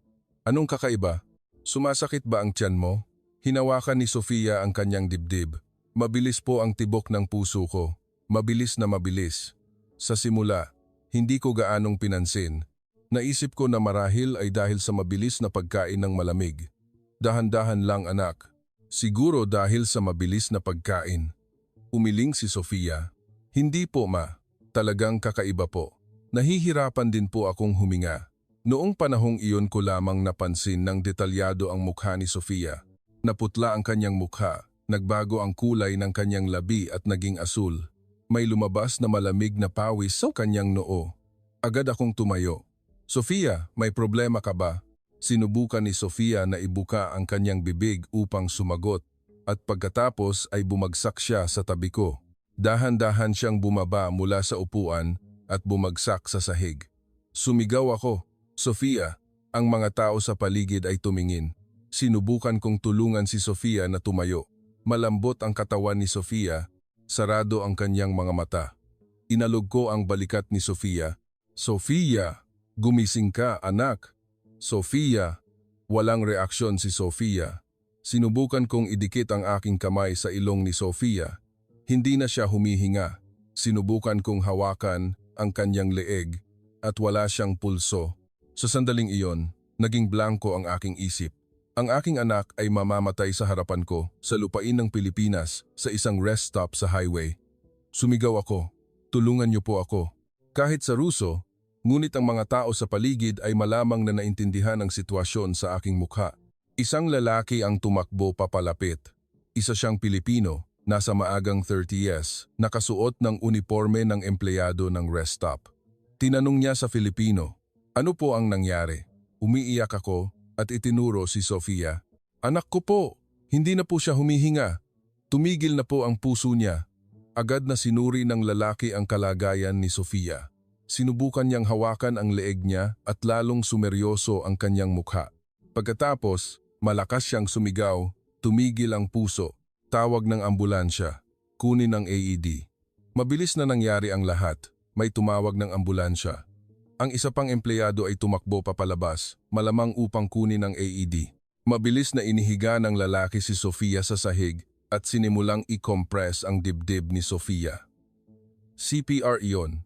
anong kakaiba? Sumasakit ba ang tiyan mo? Hinawakan ni Sofia ang kanyang dibdib. Mabilis po ang tibok ng puso ko. Mabilis na mabilis. Sa simula, hindi ko gaanong pinansin. Naisip ko na marahil ay dahil sa mabilis na pagkain ng malamig. Dahan-dahan lang anak. Siguro dahil sa mabilis na pagkain. Umiling si Sofia. Hindi po ma. Talagang kakaiba po. Nahihirapan din po akong huminga. Noong panahong iyon ko lamang napansin ng detalyado ang mukha ni Sofia. Naputla ang kanyang mukha. Nagbago ang kulay ng kanyang labi at naging asul. May lumabas na malamig na pawis sa kanyang noo. Agad akong tumayo. Sofia, may problema ka ba? Sinubukan ni Sofia na ibuka ang kanyang bibig upang sumagot at pagkatapos ay bumagsak siya sa tabi ko. Dahan-dahan siyang bumaba mula sa upuan at bumagsak sa sahig. Sumigaw ako, Sofia, ang mga tao sa paligid ay tumingin. Sinubukan kong tulungan si Sofia na tumayo. Malambot ang katawan ni Sofia, sarado ang kanyang mga mata. Inalog ko ang balikat ni Sofia. Sofia! Gumising ka, anak. Sofia. Walang reaksyon si Sofia. Sinubukan kong idikit ang aking kamay sa ilong ni Sofia. Hindi na siya humihinga. Sinubukan kong hawakan ang kanyang leeg at wala siyang pulso. Sa sandaling iyon, naging blanko ang aking isip. Ang aking anak ay mamamatay sa harapan ko sa lupain ng Pilipinas sa isang rest stop sa highway. Sumigaw ako, tulungan niyo po ako. Kahit sa Ruso, ngunit ang mga tao sa paligid ay malamang na naintindihan ang sitwasyon sa aking mukha. Isang lalaki ang tumakbo papalapit. Isa siyang Pilipino, nasa maagang 30s, nakasuot ng uniforme ng empleyado ng rest stop. Tinanong niya sa Filipino, ano po ang nangyari? Umiiyak ako at itinuro si Sofia. Anak ko po, hindi na po siya humihinga. Tumigil na po ang puso niya. Agad na sinuri ng lalaki ang kalagayan ni Sofia. Sinubukan niyang hawakan ang leeg niya at lalong sumeryoso ang kanyang mukha. Pagkatapos, malakas siyang sumigaw, tumigil ang puso, tawag ng ambulansya, kunin ang AED. Mabilis na nangyari ang lahat, may tumawag ng ambulansya. Ang isa pang empleyado ay tumakbo papalabas, malamang upang kunin ang AED. Mabilis na inihiga ng lalaki si Sofia sa sahig at sinimulang i-compress ang dibdib ni Sofia. CPR iyon.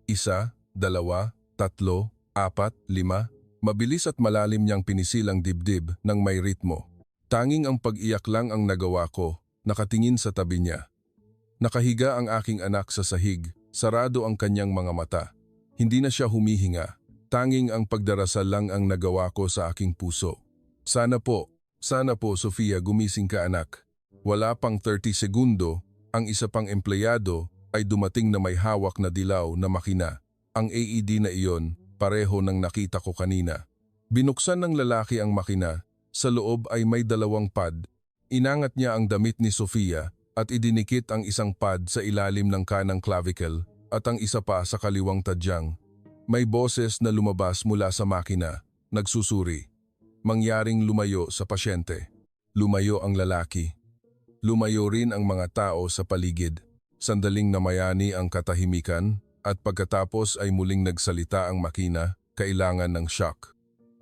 1, 2, 3, 4, 5. Mabilis at malalim niyang pinisil ang dibdib ng may ritmo. Tanging ang pag-iyak lang ang nagawa ko, nakatingin sa tabi niya. Nakahiga ang aking anak sa sahig, sarado ang kanyang mga mata. Hindi na siya humihinga, tanging ang pagdarasal lang ang nagawa ko sa aking puso. Sana po, Sofia, gumising ka anak. Wala pang 30 segundo, ang isa pang empleyado ay dumating na may hawak na dilaw na makina. Ang AED na iyon, pareho ng nakita ko kanina. Binuksan ng lalaki ang makina, sa loob ay may 2 pad. Inangat niya ang damit ni Sofia at idinikit ang isang pad sa ilalim ng kanang clavicle at ang isa pa sa kaliwang tadyang. May boses na lumabas mula sa makina, nagsusuri. Mangyaring lumayo sa pasyente. Lumayo ang lalaki. Lumayo rin ang mga tao sa paligid. Sandaling namayani ang katahimikan at pagkatapos ay muling nagsalita ang makina, kailangan ng shock.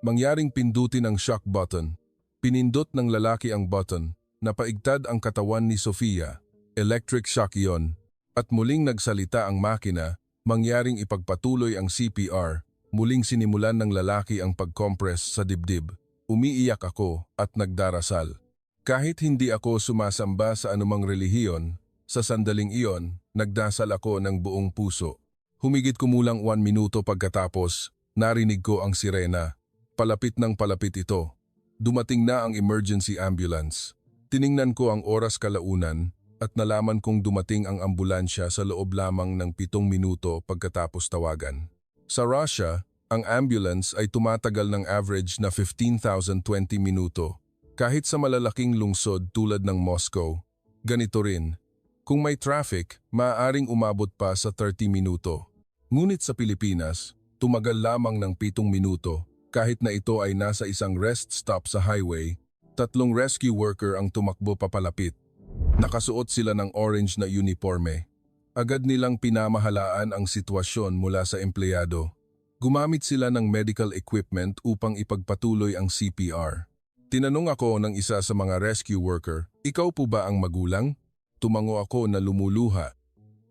Mangyaring pindutin ang shock button. Pinindot ng lalaki ang button, napaigtad ang katawan ni Sofia, electric shock iyon, at muling nagsalita ang makina, mangyaring ipagpatuloy ang CPR, muling sinimulan ng lalaki ang pag-compress sa dibdib. Umiiyak ako at nagdarasal. Kahit hindi ako sumasamba sa anumang relihiyon, sa sandaling iyon, nagdasal ako ng buong puso. Humigit kumulang 1 minuto pagkatapos, narinig ko ang sirena. Palapit ng palapit ito. Dumating na ang emergency ambulance. Tiningnan ko ang oras kalaunan at nalaman kong dumating ang ambulansya sa loob lamang ng 7 minuto pagkatapos tawagan. Sa Russia, ang ambulance ay tumatagal ng average na 15,020 minuto. Kahit sa malalaking lungsod tulad ng Moscow, ganito rin. Kung may traffic, maaaring umabot pa sa 30 minuto. Ngunit sa Pilipinas, tumagal lamang ng 7 minuto kahit na ito ay nasa isang rest stop sa highway. 3 rescue worker ang tumakbo papalapit. Nakasuot sila ng orange na uniforme. Agad nilang pinamahalaan ang sitwasyon mula sa empleyado. Gumamit sila ng medical equipment upang ipagpatuloy ang CPR. Tinanong ako ng isa sa mga rescue worker, "Ikaw po ba ang magulang?" Tumango ako na lumuluha.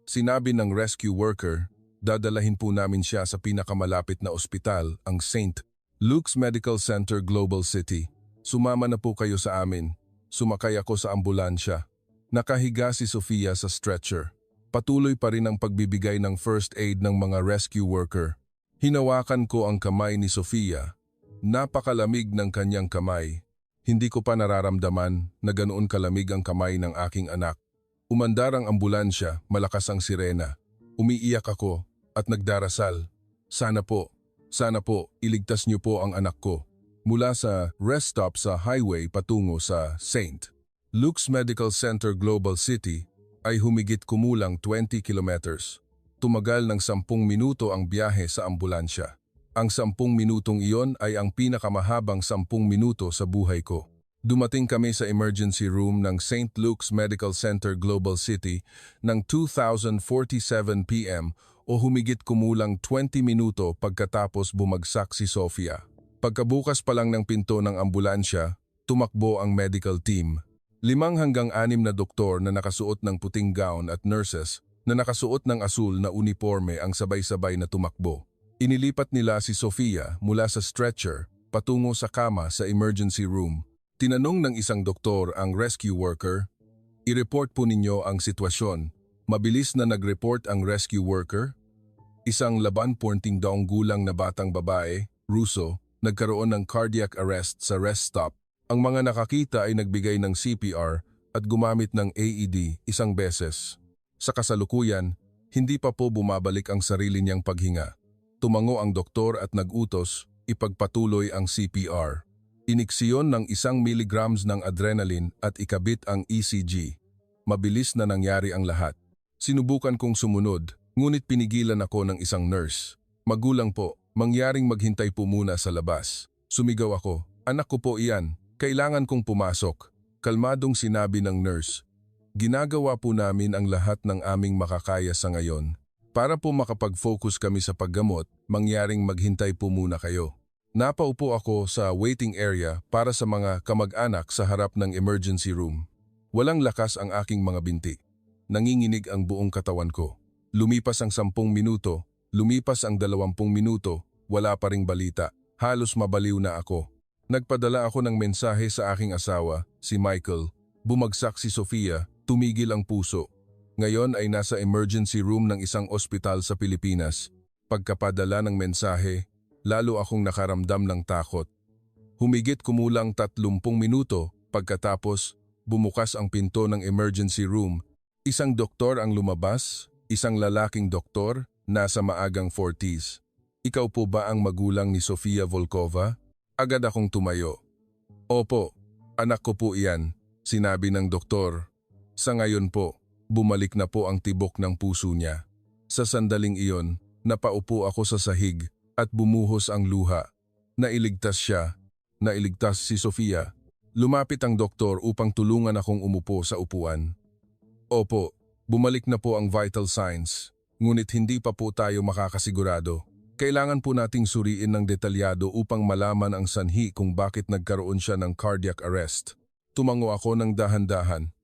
Sinabi ng rescue worker, "Dadalahin po namin siya sa pinakamalapit na ospital, ang St. Luke's Medical Center Global City. Sumama na po kayo sa amin." Sumakay ako sa ambulansya. Nakahiga si Sofia sa stretcher. Patuloy pa rin ang pagbibigay ng first aid ng mga rescue worker. Hinawakan ko ang kamay ni Sofia. Napakalamig ng kanyang kamay. Hindi ko pa nararamdaman na ganoon kalamig ang kamay ng aking anak. Umandar ang ambulansya, malakas ang sirena. Umiiyak ako at nagdarasal. Sana po, iligtas niyo po ang anak ko. Mula sa rest stop sa highway patungo sa St. Luke's Medical Center Global City ay humigit kumulang 20 kilometers. Tumagal ng 10 minuto ang biyahe sa ambulansya. Ang 10 minutong iyon ay ang pinakamahabang 10 minuto sa buhay ko. Dumating kami sa emergency room ng St. Luke's Medical Center Global City ng 2:47 p.m. o humigit kumulang 20 minuto pagkatapos bumagsak si Sofia. Pagkabukas pa lang ng pinto ng ambulansya, tumakbo ang medical team. 5 hanggang 6 na doktor na nakasuot ng puting gown at nurses na nakasuot ng asul na uniforme ang sabay-sabay na tumakbo. Inilipat nila si Sofia mula sa stretcher patungo sa kama sa emergency room. Tinanong ng isang doktor ang rescue worker, "I-report po ninyo ang sitwasyon." Mabilis na nag-report ang rescue worker. Isang 42 gulang na batang babae, Ruso, nagkaroon ng cardiac arrest sa rest stop. Ang mga nakakita ay nagbigay ng CPR at gumamit ng AED isang beses. Sa kasalukuyan, hindi pa po bumabalik ang sarili niyang paghinga. Tumango ang doktor at nag-utos, ipagpatuloy ang CPR. Iniksiyon ng 1 milligrams ng adrenaline at ikabit ang ECG. Mabilis na nangyari ang lahat. Sinubukan kong sumunod, ngunit pinigilan ako ng isang nurse. "Magulang po, mangyaring maghintay po muna sa labas." Sumigaw ako, "Anak ko po iyan, kailangan kong pumasok." Kalmadong sinabi ng nurse, "Ginagawa po namin ang lahat ng aming makakaya sa ngayon. Para po makapag-focus kami sa paggamot, mangyaring maghintay po muna kayo." Napaupo ako sa waiting area para sa mga kamag-anak sa harap ng emergency room. Walang lakas ang aking mga binti. Nanginginig ang buong katawan ko. Lumipas ang 10 minuto, lumipas ang 20 minuto, wala pa ring balita. Halos mabaliw na ako. Nagpadala ako ng mensahe sa aking asawa, si Michael. Bumagsak si Sofia, tumigil ang puso. Ngayon ay nasa emergency room ng isang ospital sa Pilipinas. Pagkapadala ng mensahe, lalo akong nakaramdam ng takot. Humigit kumulang 30 minuto pagkatapos, bumukas ang pinto ng emergency room. Isang doktor ang lumabas, isang lalaking doktor, nasa maagang 40s. "Ikaw po ba ang magulang ni Sofia Volkova?" Agad akong tumayo. "Opo, anak ko po iyan," sinabi ng doktor. Sa ngayon po, bumalik na po ang tibok ng puso niya. Sa sandaling iyon, napaupo ako sa sahig at bumuhos ang luha. Nailigtas siya. Nailigtas si Sofia. Lumapit ang doktor upang tulungan akong umupo sa upuan. "Opo, bumalik na po ang vital signs, ngunit hindi pa po tayo makakasigurado. Kailangan po nating suriin ng detalyado upang malaman ang sanhi kung bakit nagkaroon siya ng cardiac arrest." Tumango ako ng dahan-dahan.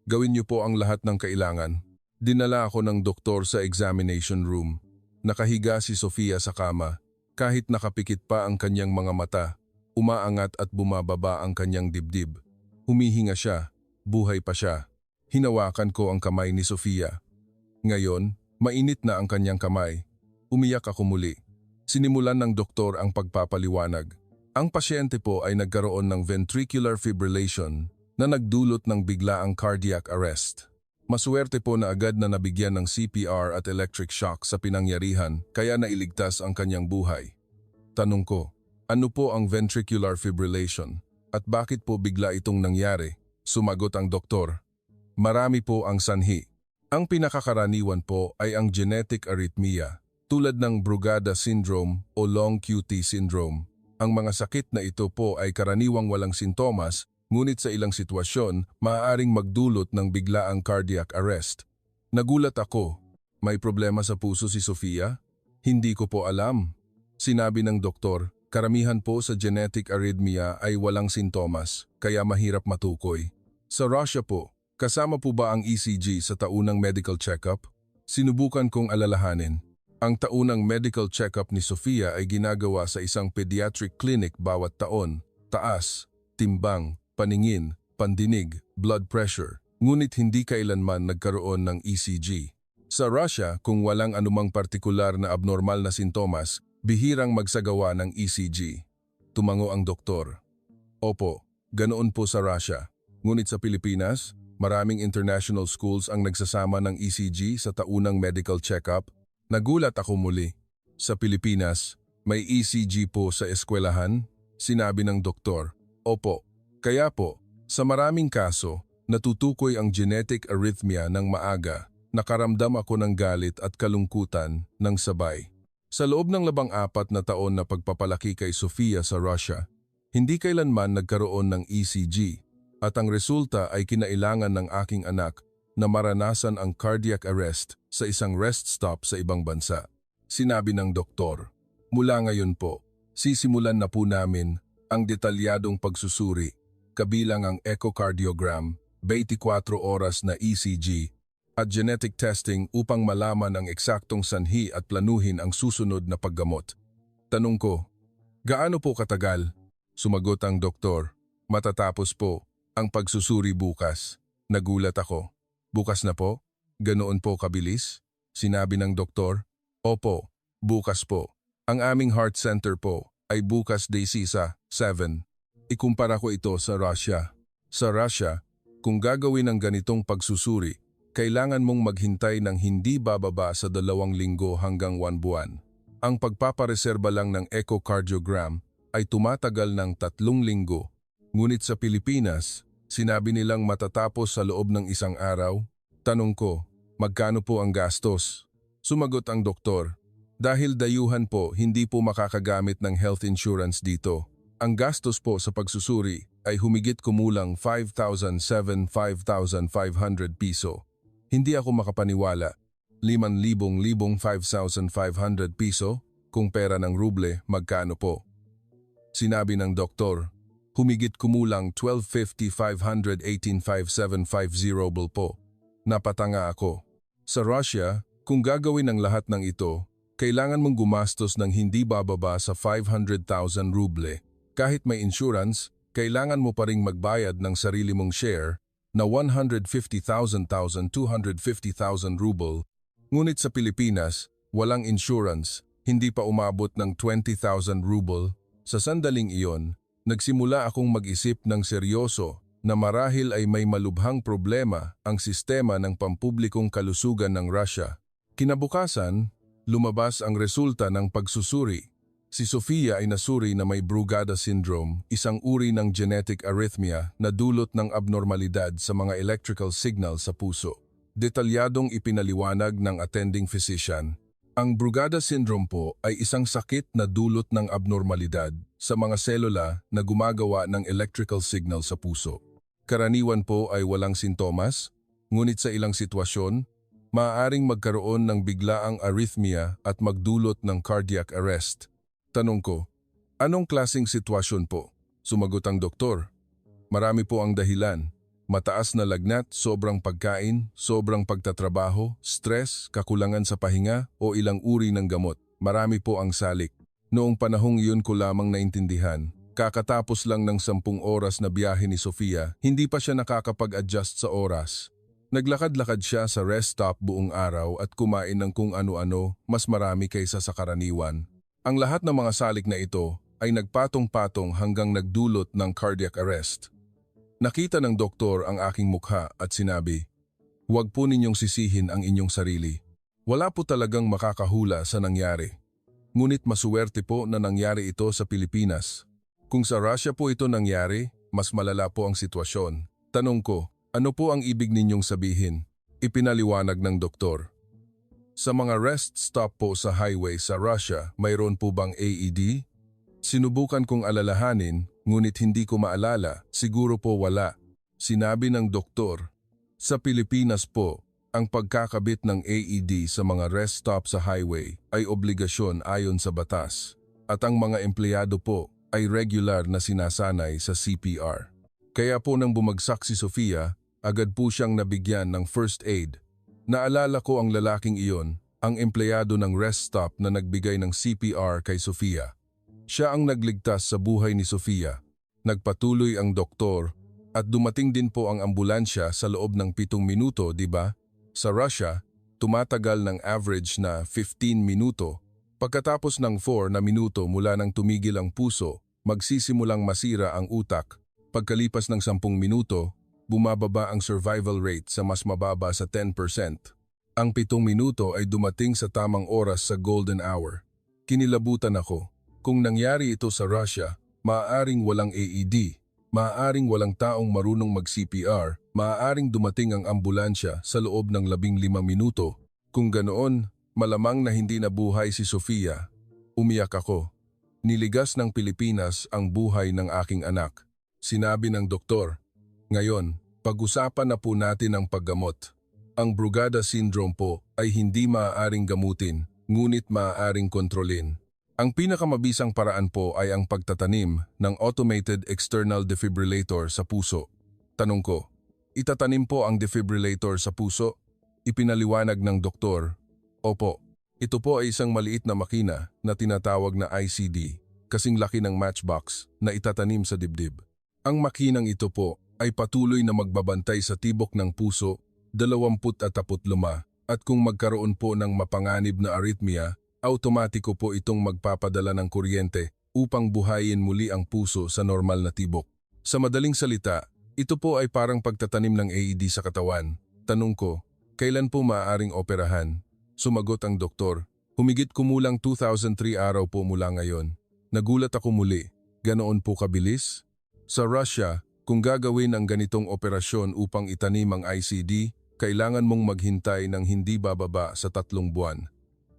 "Gawin niyo po ang lahat ng kailangan." Dinala ako ng doktor sa examination room. Nakahiga si Sofia sa kama. Kahit nakapikit pa ang kanyang mga mata, umaangat at bumababa ang kanyang dibdib. Humihinga siya, buhay pa siya. Hinawakan ko ang kamay ni Sofia. Ngayon, mainit na ang kanyang kamay. Umiyak ako muli. Sinimulan ng doktor ang pagpapaliwanag. Ang pasyente po ay nagkaroon ng ventricular fibrillation na nagdulot ng biglaang cardiac arrest. Maswerte po na agad na nabigyan ng CPR at electric shock sa pinangyarihan kaya nailigtas ang kanyang buhay. Tanong ko, ano po ang ventricular fibrillation at bakit po bigla itong nangyari? Sumagot ang doktor. Marami po ang sanhi. Ang pinakakaraniwan po ay ang genetic arrhythmia, tulad ng Brugada syndrome o long QT syndrome. Ang mga sakit na ito po ay karaniwang walang sintomas, ngunit sa ilang sitwasyon, maaaring magdulot ng biglaang cardiac arrest. Nagulat ako. May problema sa puso si Sofia? Hindi ko po alam. Sinabi ng doktor, karamihan po sa genetic arrhythmia ay walang sintomas, kaya mahirap matukoy. Sa Russia po, kasama po ba ang ECG sa taunang medical check-up? Sinubukan kong alalahanin. Ang taunang medical check-up ni Sofia ay ginagawa sa isang pediatric clinic bawat taon, taas, timbang, paningin, pandinig, blood pressure, ngunit hindi kailanman nagkaroon ng ECG. Sa Russia, kung walang anumang partikular na abnormal na sintomas, bihirang magsagawa ng ECG. Tumango ang doktor. Opo, ganoon po sa Russia. Ngunit sa Pilipinas, maraming international schools ang nagsasama ng ECG sa taunang medical check-up. Nagulat ako muli. Sa Pilipinas, may ECG po sa eskwelahan? Sinabi ng doktor. Opo. Kaya po, sa maraming kaso, natutukoy ang genetic arrhythmia ng maaga. Nakaramdam ako ng galit at kalungkutan ng sabay. Sa loob ng 14 na taon na pagpapalaki kay Sofia sa Russia, hindi kailanman nagkaroon ng ECG at ang resulta ay kinailangan ng aking anak na maranasan ang cardiac arrest sa isang rest stop sa ibang bansa. Sinabi ng doktor, mula ngayon po, sisimulan na po namin ang detalyadong pagsusuri, kabilang ang echocardiogram, 24 oras na ECG, at genetic testing upang malaman ang eksaktong sanhi at planuhin ang susunod na paggamot. Tanong ko, gaano po katagal? Sumagot ang doktor, matatapos po ang pagsusuri bukas. Nagulat ako. Bukas na po? Ganoon po kabilis? Sinabi ng doktor, opo, bukas po. Ang aming heart center po ay bukas day 7. Ikumpara ko ito sa Russia. Sa Russia, kung gagawin ang ganitong pagsusuri, kailangan mong maghintay ng hindi bababa sa 2 linggo hanggang 1 buwan. Ang pagpapareserba lang ng echocardiogram ay tumatagal ng 3 linggo. Ngunit sa Pilipinas, sinabi nilang matatapos sa loob ng 1 araw. Tanong ko, magkano po ang gastos? Sumagot ang doktor, dahil dayuhan po hindi po makakagamit ng health insurance dito. Ang gastos po sa pagsusuri ay humigit kumulang 5,700–5,500 piso. Hindi ako makapaniwala. 5,500 piso? Kung pera ng ruble, magkano po? Sinabi ng doktor, humigit kumulang 1250–518,550 ruble po. Napatanga ako. Sa Russia, kung gagawin ang lahat ng ito, kailangan mong gumastos ng hindi bababa sa 500,000 ruble. Kahit may insurance, kailangan mo pa ring magbayad ng sarili mong share na 150,000–250,000 ruble. Ngunit sa Pilipinas, walang insurance, hindi pa umabot ng 20,000 ruble. Sa sandaling iyon, nagsimula akong mag-isip ng seryoso na marahil ay may malubhang problema ang sistema ng pampublikong kalusugan ng Russia. Kinabukasan, lumabas ang resulta ng pagsusuri. Si Sofia ay nasuri na may Brugada syndrome, isang uri ng genetic arrhythmia na dulot ng abnormalidad sa mga electrical signal sa puso. Detalyadong ipinaliwanag ng attending physician. Ang Brugada syndrome po ay isang sakit na dulot ng abnormalidad sa mga selula na gumagawa ng electrical signal sa puso. Karaniwan po ay walang sintomas, ngunit sa ilang sitwasyon, maaaring magkaroon ng biglaang arrhythmia at magdulot ng cardiac arrest. Tanong ko, anong klaseng sitwasyon po? Sumagot ang doktor. Marami po ang dahilan. Mataas na lagnat, sobrang pagkain, sobrang pagtatrabaho, stress, kakulangan sa pahinga o ilang uri ng gamot. Marami po ang salik. Noong panahong iyon ko lamang naintindihan. Kakatapos lang ng 10 oras na biyahe ni Sofia, hindi pa siya nakakapag-adjust sa oras. Naglakad-lakad siya sa rest stop buong araw at kumain ng kung ano-ano, mas marami kaysa sa karaniwan. Ang lahat ng mga salik na ito ay nagpatong-patong hanggang nagdulot ng cardiac arrest. Nakita ng doktor ang aking mukha at sinabi, "Huwag po ninyong sisihin ang inyong sarili. Wala po talagang makakahula sa nangyari. Ngunit masuwerte po na nangyari ito sa Pilipinas. Kung sa Russia po ito nangyari, mas malala po ang sitwasyon." Tanong ko, ano po ang ibig ninyong sabihin? Ipinaliwanag ng doktor. Sa mga rest stop po sa highway sa Russia, mayroon po bang AED? Sinubukan kong alalahanin, ngunit hindi ko maalala, siguro po wala. Sinabi ng doktor, sa Pilipinas po, ang pagkakabit ng AED sa mga rest stop sa highway ay obligasyon ayon sa batas. At ang mga empleyado po ay regular na sinasanay sa CPR. Kaya po nang bumagsak si Sofia, agad po siyang nabigyan ng first aid. Naalala ko ang lalaking iyon, ang empleyado ng rest stop na nagbigay ng CPR kay Sofia. Siya ang nagligtas sa buhay ni Sofia. Nagpatuloy ang doktor at dumating din po ang ambulansya sa loob ng 7 minuto, di ba? Sa Russia, tumatagal ng average na 15 minuto. Pagkatapos ng 4 na minuto mula nang tumigil ang puso, magsisimulang masira ang utak. Pagkalipas ng 10 minuto, bumababa ang survival rate sa mas mababa sa 10%. Ang 7 minuto ay dumating sa tamang oras sa golden hour. Kinilabutan ako. Kung nangyari ito sa Russia, maaaring walang AED, maaaring walang taong marunong mag-CPR, maaaring dumating ang ambulansya sa loob ng 15 minuto. Kung ganoon, malamang na hindi nabuhay si Sofia. Umiyak ako. Niligas ng Pilipinas ang buhay ng aking anak. Sinabi ng doktor, "Ngayon, pag-usapan na po natin ang paggamot. Ang Brugada syndrome po ay hindi maaaring gamutin, ngunit maaaring kontrolin. Ang pinakamabisang paraan po ay ang pagtatanim ng automated external defibrillator sa puso." Tanong ko, itatanim po ang defibrillator sa puso? Ipinaliwanag ng doktor, "Opo, ito po ay isang maliit na makina na tinatawag na ICD, kasing laki ng matchbox na itatanim sa dibdib. Ang makinang ito po ay patuloy na magbabantay sa tibok ng puso 25 at kung magkaroon po ng mapanganib na arrhythmia, automatiko po itong magpapadala ng kuryente upang buhayin muli ang puso sa normal na tibok. Sa madaling salita, ito po ay parang pagtatanim ng AED sa katawan." Tanong ko, kailan po maaaring operahan? Sumagot ang doktor, "Humigit kumulang 2003 araw po mula ngayon." Nagulat ako muli, ganoon po kabilis? Sa Russia, kung gagawin ang ganitong operasyon upang itanim ang ICD, kailangan mong maghintay ng hindi bababa sa 3 buwan.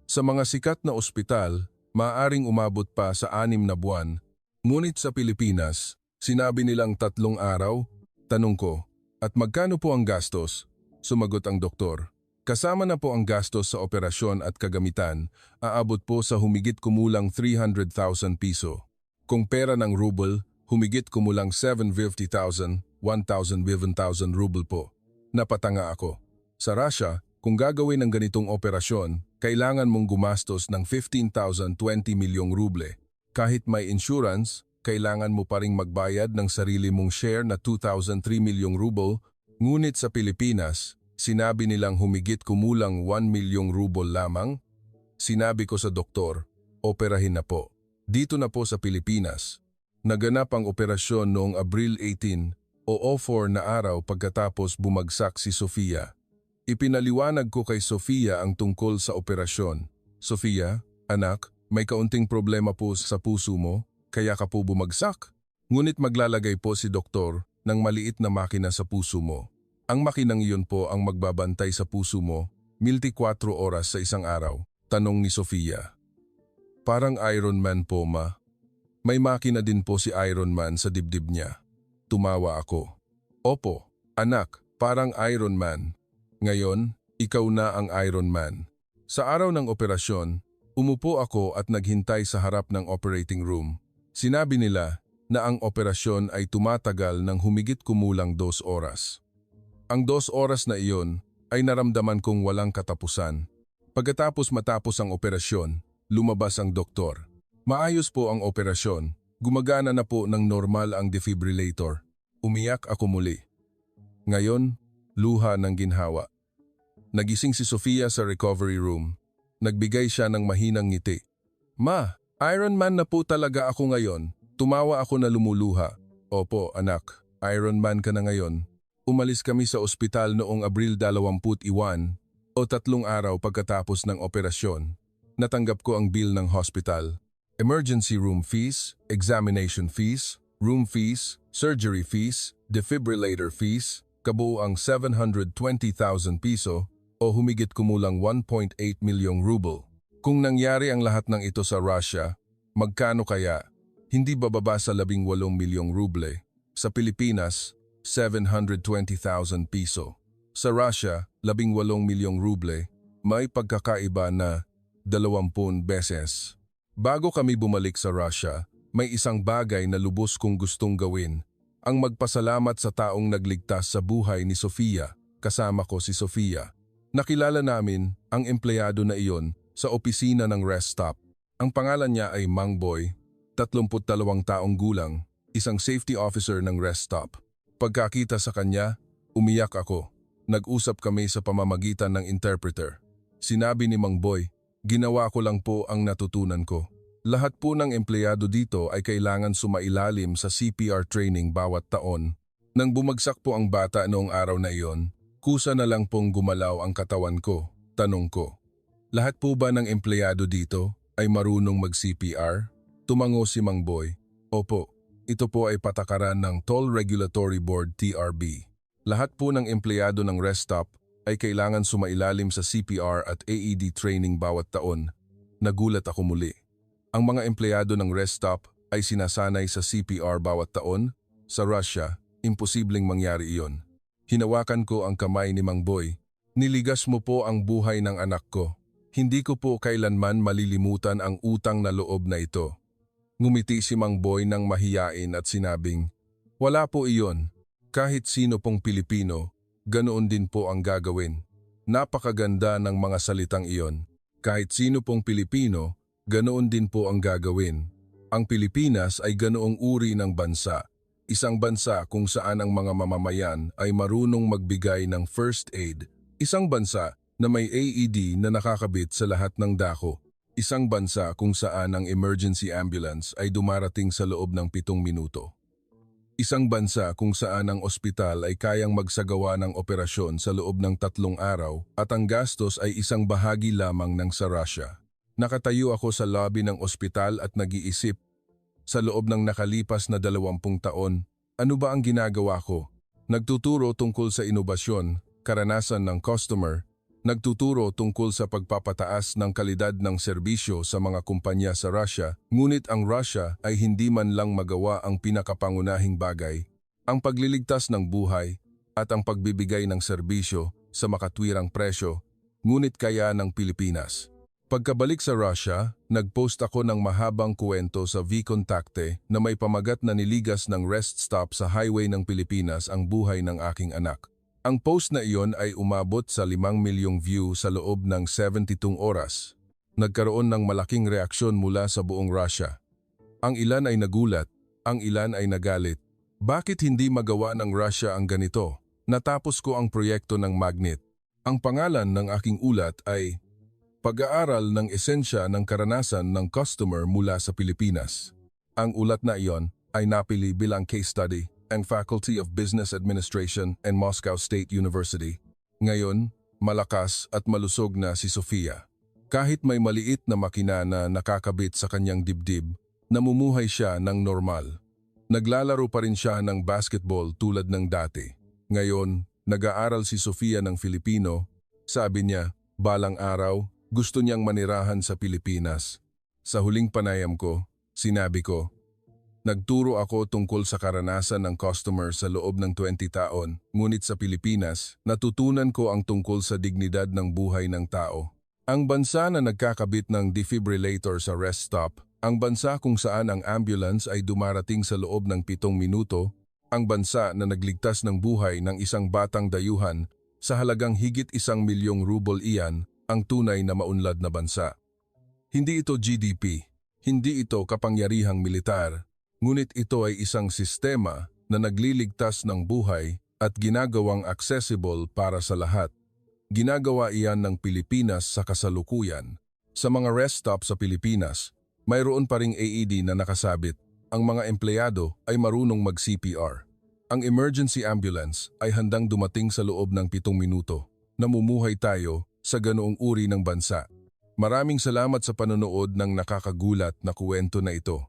Sa mga sikat na ospital, maaaring umabot pa sa 6 na buwan. Ngunit sa Pilipinas, sinabi nilang 3 araw? Tanong ko, at magkano po ang gastos? Sumagot ang doktor, kasama na po ang gastos sa operasyon at kagamitan, aabot po sa humigit kumulang 300,000 piso. Kung pera ng ruble, humigit kumulang 750,000, 1,000 ruble po. Napatanga ako. Sa Russia, kung gagawin ang ganitong operasyon, kailangan mong gumastos ng 15,020 milyong ruble. Kahit may insurance, kailangan mo pa ring magbayad ng sarili mong share na 2,003 milyong ruble, ngunit sa Pilipinas, sinabi nilang humigit kumulang 1 milyong ruble lamang. Sinabi ko sa doktor, operahin na po. Dito na po sa Pilipinas. Naganap ang operasyon noong Abril 18 o 4 na araw pagkatapos bumagsak si Sofia. Ipinaliwanag ko kay Sofia ang tungkol sa operasyon. "Sofia, anak, may kaunting problema po sa puso mo, kaya ka po bumagsak. Ngunit maglalagay po si doktor ng maliit na makina sa puso mo. Ang makinang iyon po ang magbabantay sa puso mo 24 oras sa isang araw." Tanong ni Sofia. "Parang Iron Man po, ma." "May makina din po si Iron Man sa dibdib niya." Tumawa ako. "Opo, anak, parang Iron Man. Ngayon, ikaw na ang Iron Man." Sa araw ng operasyon, umupo ako at naghintay sa harap ng operating room. Sinabi nila na ang operasyon ay tumatagal ng humigit kumulang 2 oras. Ang 2 oras na iyon ay naramdaman kong walang katapusan. Pagkatapos matapos ang operasyon, lumabas ang doktor. "Maayos po ang operasyon. Gumagana na po ng normal ang defibrillator." Umiyak ako muli. Ngayon, luha ng ginhawa. Nagising si Sofia sa recovery room. Nagbigay siya ng mahinang ngiti. "Ma, Iron Man na po talaga ako ngayon. Tumawa ako na lumuluha. Opo, anak. Iron Man ka na ngayon. Umalis kami sa ospital noong Abril 21 o 3 araw pagkatapos ng operasyon. Natanggap ko ang bill ng hospital. Emergency room fees, examination fees, room fees, surgery fees, defibrillator fees, kabuuang 720,000 piso o humigit kumulang 1.8 milyong ruble. Kung nangyari ang lahat ng ito sa Russia, magkano kaya? Hindi bababa sa 18 milyong ruble. Sa Pilipinas, 720,000 piso. Sa Russia, 18 milyong ruble, may pagkakaiba na 20 beses. Bago kami bumalik sa Russia, may isang bagay na lubos kong gustong gawin, ang magpasalamat sa taong nagligtas sa buhay ni Sofia, kasama ko si Sofia. Nakilala namin ang empleyado na iyon sa opisina ng rest stop. Ang pangalan niya ay Mang Boy, 32 taong gulang, isang safety officer ng rest stop. Pagkakita sa kanya, umiyak ako. Nag-usap kami sa pamamagitan ng interpreter. Sinabi ni Mang Boy, "Ginawa ko lang po ang natutunan ko. Lahat po ng empleyado dito ay kailangan sumailalim sa CPR training bawat taon." Nang bumagsak po ang bata noong araw na iyon, kusa na lang pong gumalaw ang katawan ko. Tanong ko, "Lahat po ba ng empleyado dito ay marunong mag-CPR?" Tumango si Mang Boy, "Opo, ito po ay patakaran ng Toll Regulatory Board TRB. Lahat po ng empleyado ng rest stop ay kailangan sumailalim sa CPR at AED training bawat taon." Nagulat ako muli. Ang mga empleyado ng rest stop ay sinasanay sa CPR bawat taon? Sa Russia, imposibleng mangyari iyon. Hinawakan ko ang kamay ni Mang Boy. "Niligas mo po ang buhay ng anak ko. Hindi ko po kailanman malilimutan ang utang na loob na ito." Ngumiti si Mang Boy ng mahiyain at sinabing, "Wala po iyon. Kahit sino pong Pilipino, ganoon din po ang gagawin." Napakaganda ng mga salitang iyon. Kahit sino pong Pilipino, ganoon din po ang gagawin. Ang Pilipinas ay ganoong uri ng bansa. Isang bansa kung saan ang mga mamamayan ay marunong magbigay ng first aid. Isang bansa na may AED na nakakabit sa lahat ng dako. Isang bansa kung saan ang emergency ambulance ay dumarating sa loob ng 7 minuto. Isang bansa kung saan ang ospital ay kayang magsagawa ng operasyon sa loob ng 3 araw at ang gastos ay isang bahagi lamang ng sa Russia. Nakatayo ako sa lobby ng ospital at nag-iisip, sa loob ng nakalipas na 20 taon, ano ba ang ginagawa ko? Nagtuturo tungkol sa inobasyon, karanasan ng customer, nagtuturo tungkol sa pagpapataas ng kalidad ng serbisyo sa mga kumpanya sa Russia, ngunit ang Russia ay hindi man lang magawa ang pinakapangunahing bagay, ang pagliligtas ng buhay at ang pagbibigay ng serbisyo sa makatwirang presyo, ngunit kaya ng Pilipinas. Pagkabalik sa Russia, nagpost ako ng mahabang kwento sa VKontakte na may pamagat na niligas ng rest stop sa highway ng Pilipinas ang buhay ng aking anak. Ang post na iyon ay umabot sa 5 milyong view sa loob ng 72 oras. Nagkaroon ng malaking reaksyon mula sa buong Russia. Ang ilan ay nagulat, ang ilan ay nagalit. Bakit hindi magawa ng Russia ang ganito? Natapos ko ang proyekto ng Magnet. Ang pangalan ng aking ulat ay Pag-aaral ng Esensya ng Karanasan ng Customer mula sa Pilipinas. Ang ulat na iyon ay napili bilang case study ang Faculty of Business Administration and Moscow State University. Ngayon, malakas at malusog na si Sofia. Kahit may maliit na makina na nakakabit sa kanyang dibdib, namumuhay siya ng normal. Naglalaro pa rin siya ng basketball tulad ng dati. Ngayon, nag-aaral si Sofia ng Filipino. Sabi niya, balang araw, gusto niyang manirahan sa Pilipinas. Sa huling panayam ko, sinabi ko, nagturo ako tungkol sa karanasan ng customer sa loob ng 20 taon, ngunit sa Pilipinas, natutunan ko ang tungkol sa dignidad ng buhay ng tao. Ang bansa na nagkakabit ng defibrillator sa rest stop, ang bansa kung saan ang ambulance ay dumarating sa loob ng 7 minuto, ang bansa na nagligtas ng buhay ng isang batang dayuhan sa halagang higit 1 milyong ruble iyan, ang tunay na maunlad na bansa. Hindi ito GDP, hindi ito kapangyarihang militar, ngunit ito ay isang sistema na nagliligtas ng buhay at ginagawang accessible para sa lahat. Ginagawa iyan ng Pilipinas sa kasalukuyan. Sa mga rest stop sa Pilipinas, Mayroon pa ring AED na nakasabit. Ang mga empleyado ay marunong mag-CPR. Ang emergency ambulance ay handang dumating sa loob ng 7 minuto. Namumuhay tayo sa ganoong uri ng bansa. Maraming salamat sa panonood ng nakakagulat na kuwento na ito.